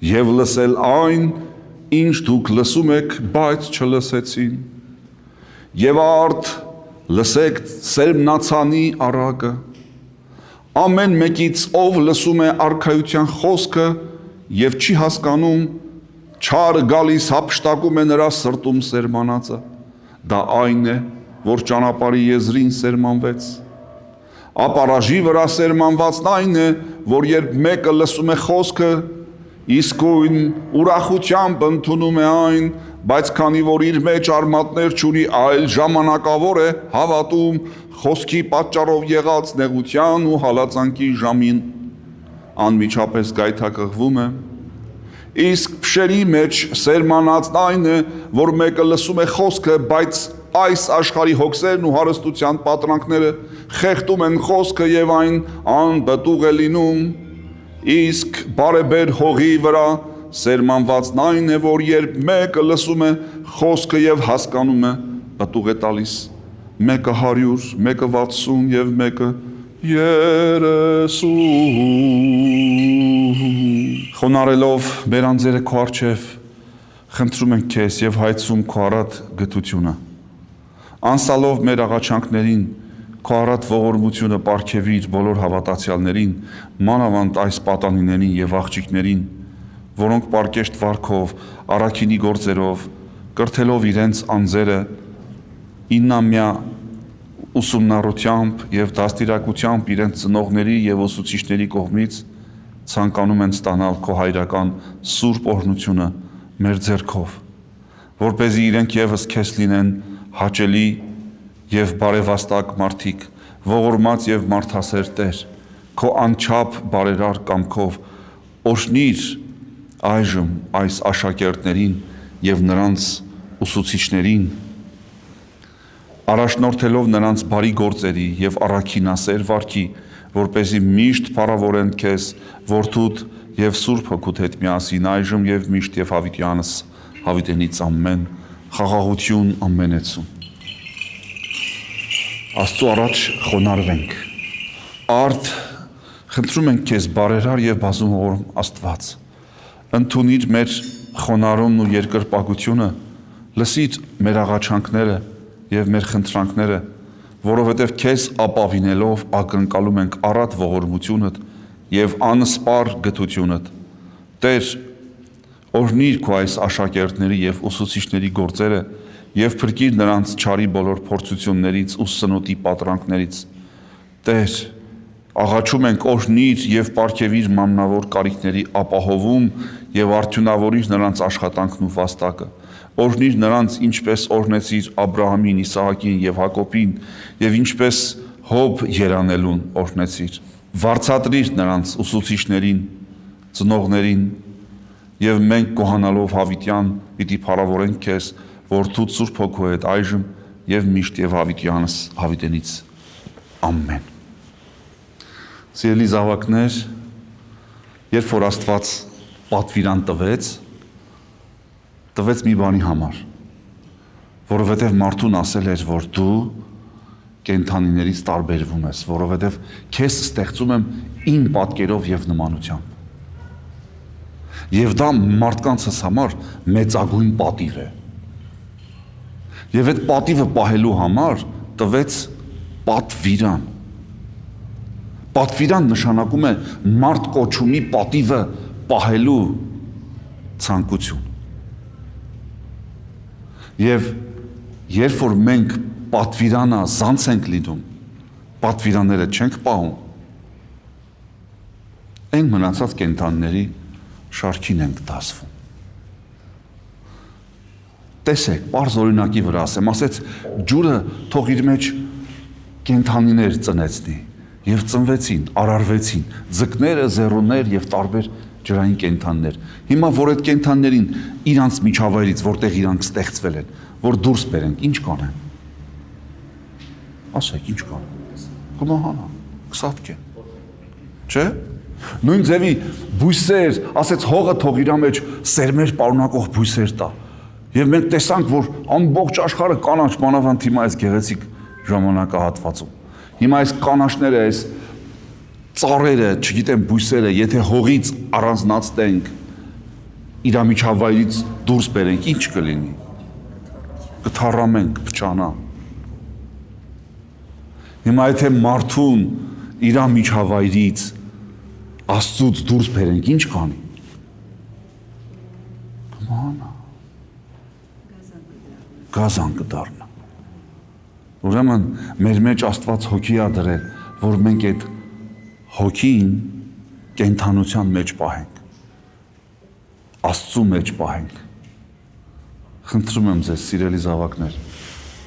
եւ լսել այն, ինչ դուք լսում եք, բայց չլսեցին։ Եվ արդ լսեք սերմնացանի առակը։ Ամեն մեկից ով լսում է արքայության խոսքը եւ չի հասկանում, չարը գալիս հափշտակում է նրա սրտում սերմանածը։ Դա այն է, որ ճանապարհի եզրին սերմանվեց։ Ապարաժի վրա սերմանվածն այն է, որ երբ մեկը լսում է խոսքը, իսկույն ուրախությամբ ընդունում է այն, բայց քանի որ իր մեջ արմատներ չունի, այլ ժամանակավոր է հավատում խոսքի պատճառով եղած նեղության ու հալածանքի ժամին, անմիջապես գայթակղվում է։ Իսկ փշերի մեջ սերմանածն այն է, որ մեկը լսում է խոսքը, բայց այս աշխարհի հոգսերն ու հարստության պատրանքները խեղդում են խոսքը եւ այն անպտուղ է լինում։ Իսկ բարեբեր հողի վրա սերմանվածն այն է, որ երբ մեկը լսում է խոսքը եւ հասկանում է, պտուղ է տալիս, մեկը 100, մեկը 60 եւ մեկը 30։ Խոնարելով մեր անձերը քո առջև խնդրում ենք քեզ եւ հայցում քո առատ գթությունը։ Անսալով մեր աղաչանքներին քո առատ ողորմությունը պարգևիր բոլոր հավատացյալներին, մանավանդ այս պատանիներին եւ աղջիկներին, որոնք պարկեշտ վարքով, առաքինի գործերով, կրթելով իրենց անձերը 9-ամյա ուսումնառությամբ եւ դաստիարակությամբ իրենց ծնողների եւ ուսուցիչների կողմից ցանկանում են ստանալ քո հայրական սուրբ օրհնությունը մեր ձեռքով, որպեսզի իրենք եւս քեզ լինեն հաճելի եւ բարեվաստակ մարդիկ, ողորմած եւ մարդասեր Տեր, քո անչափ բարերար կամքով օրհնիր այժմ այս աշակերտներին եւ նրանց ուսուցիչներին, առաջնորդելով նրանց բարի գործերի եւ առաքինասեր վարքի, որպեսզի միշտ փառավորեն քեզ, որդուդ եւ Սուրբ Հոգուդ հետ միասին այժմ եւ միշտ եւ հավիտյանս հավիտենից ամեն, խաղաղություն ամենեցում։ Աստծո առաջ խոնարհվենք։ Արդ խնդրում ենք քեզ բարերար եւ բազումողորմ Աստված։ Ընդունիր մեր խոնարհումն ու երկրպագությունը, լսիր մեր աղաչանքները եւ մեր խնդրանքները, որովհետեւ քեզ ապավինելով ակնկալում ենք առատ ողորմությունդ եւ անսպար գթությունդ։ Տեր, օրհնիր քո այս աշակերտների եւ ուսուցիչների գործերը եւ փրկիր նրանց չարի բոլոր փորձություններից ու սնոտի պատրանքներից։ Տեր, աղաչում ենք օրհնիր եւ պարգևիր մամնավոր կարիքների ապահովում եւ արդյունավորիր նրանց աշխատանքն ու վաստակը։ Օրհնիր նրանց, ինչպես օրհնեցիր Աբրահամին, Իսահակին եւ Հակոբին եւ ինչպես Հոբ երանելուն օրհնեցիր։ Վարձատրիր նրանց ուսուցիչներին, ծնողներին եւ մենք կոհանալով հավիտյան պիտի փառավորենք քեզ, որ դու Սուրբ Հոգու հետ այժմ եւ միշտ եւ հավիտյանս հավիտենից։ Ամեն։ Սիրելի զավակներ, երբ որ Աստված պատվիրան տվեց մի բանի համար, որովհետև մարդուն ասել էր, որ դու կենդանիներից տարբերվում ես, որովհետև քեզ ստեղծում եմ իմ պատկերով եւ նմանությամբ։ Եվ դա մարդկանցս համար մեծագույն պատիվ է։ Եվ այդ պատիվը պահելու համար տվեց պատվիրան։ Պատվիրան նշանակում է մարդ կոչումի պատիվը պահելու ցանկություն։ Եվ երբ որ մենք պատվիրանա զանց ենք լինում, պատվիրանները չենք պահում, այն մնացած կենդանիների շարքին ենք դասվում։ Տեսեք, պարզ օրինակի վրա ասեց, ջուրը թող իր մեջ կենդանիներ ծնեցնի, եւ ծնվեցին, արարվեցին, ձկները, զեռուներ եւ տարբեր ջրային կենդանիներ։ Հիմա որ այդ կենդանիներին իրանց միջավայրից, որտեղ իրանք ստեղծվել են, որ դուրս բերենք, ինչ կանեն։ Ասեք, ինչ կանեն։ Կմահանան, կսատկեն։ Չէ՞։ Նույն ձևի բույսեր, ասեց հողը թող իր մեջ սերմեր պարունակող բույսեր տա։ Եվ մենք տեսանք, որ ամբողջ աշխարհը կանաչ մանավանդ հիմա այս գեղեցիկ ժամանակահատվածում։ Հիմա այս կանաչները, այս ծառերը, չգիտեմ, բույսերը, եթե հողից առանձնացնենք, իր միջավայրից դուրս բերենք, ինչ կլինի։ Կթառամենք, փչանա։ Հիմա եթե մարդուն իր միջավայրից Աստծուց դուրս բերենք, ինչ կանի։ Կմահանա։ Գազան կդառնա։ Ուրեմն մեր մեջ Աստված հոգի ա դրել, որ մենք այդ հոգին կենդանության մեջ պահենք, Աստծու մեջ պահենք։ Խնդրում եմ ձեզ, սիրելի զավակներ,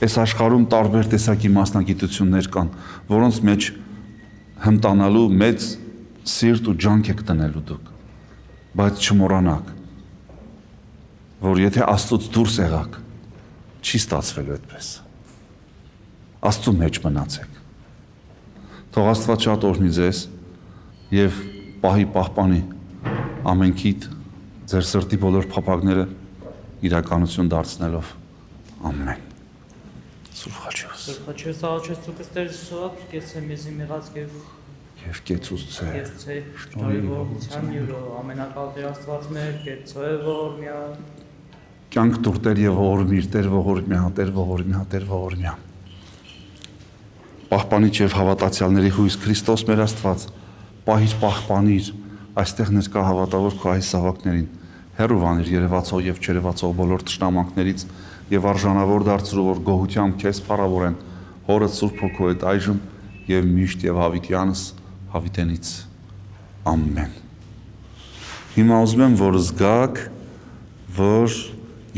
այս աշխարհում տարբեր տեսակի մասնագիտություններ կան, որոնց մեջ հմտանալու մեծ սիրտ ու ջանք եք տնելու դուք, բայց չմոռանաք, որ եթե Աստծուց դուրս եղաք, չի ստացվելու այդպես։ Աստծու մեջ մնացեք։ Թող Աստված շատ օրհնի ձեզ եւ պահի պահպանի ամենքիդ ձեր սրտի բոլոր փափագները իրականություն դարձնելով։ Ամեն։ Սուրբ Խաչոս։ Սուրբ Խաչոս աղաչես ցուկս Տեր Սուրբ, կեցե մեզի մեղած եւ կեցուց ցե։ Կեցե շնորհի ողջության յուրո ամենակալ Տեր Աստված մեր, կեցե ողորմյա։ Կյանք դուր Տեր եւ ողորմիր, Տեր ողորմյա, Տեր ողորմյա, Տեր ողորմյա։ Պահպանիչ եւ հավատացյալների հույս Քրիստոս մեր Աստված, պահիր պահպանիր այստեղ ներկա հավատավոր քո այս զավակներին, հեռուվանիր երևացող եւ չերևացող բոլոր թշնամանքներից եւ արժանավոր դարձրու, որ գոհությամբ քեզ փառավորեն Հորը Սուրբ Հոգու հետ այժմ եւ միշտ եւ հավիտյանս հավիտենից։ Ամեն։ Հիմա ուզում եմ, որ զգաք, որ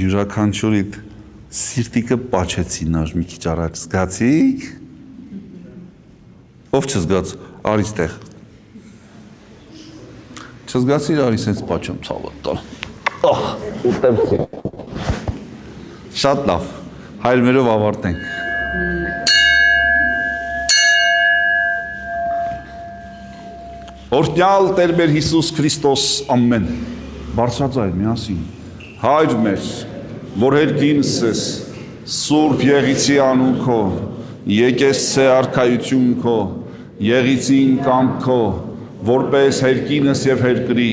յուրաքանչյուրիդ սիրտիկը պաչեցի նոր մի քիչ առաջ, զգացիք։ Ով չզգաց, արի ստեղ։ Չզգացիր, արի սենց պաչեմ ցավը տալ։ Ախ, ուտեմ ցի։ Շատ լավ, հայր մերով ավարտենք։ Օրհնյալ Տեր մեր Հիսուս Քրիստոս, ամեն։ Բարձրաձայն միասին։ Հայր մեր, որ հերկինս ես, Սուրբ Եղիցի անուն քո, եկեսցե արքայություն քո, եղիցին կամք քո, որպես հերկինս եւ հերկրի,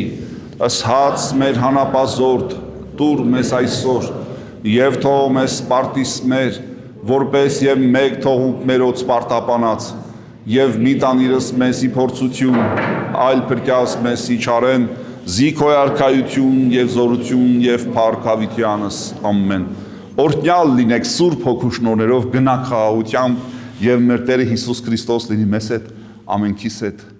ըսհաց մեր հանապազորդ, տուր մեզ այսօր, եւ թող մեզ սպարտիս մեր, որպես եւ մեկ թողուկ մերոց սպարտապանած, եւ մի տանիրս մեզի փորձություն, այլ փրկյաս մեզ իչարեն, զիքոյ արքայություն եւ զորություն եւ փառք հավիտյանս, ամեն։ Օրհնյալ լինեք Սուրբ Հոգու շնորհներով, գնաք խաղաղությամբ եւ մեր Տերը Հիսուս Քրիստոս լինի մեզ հետ, ամենքիս հետ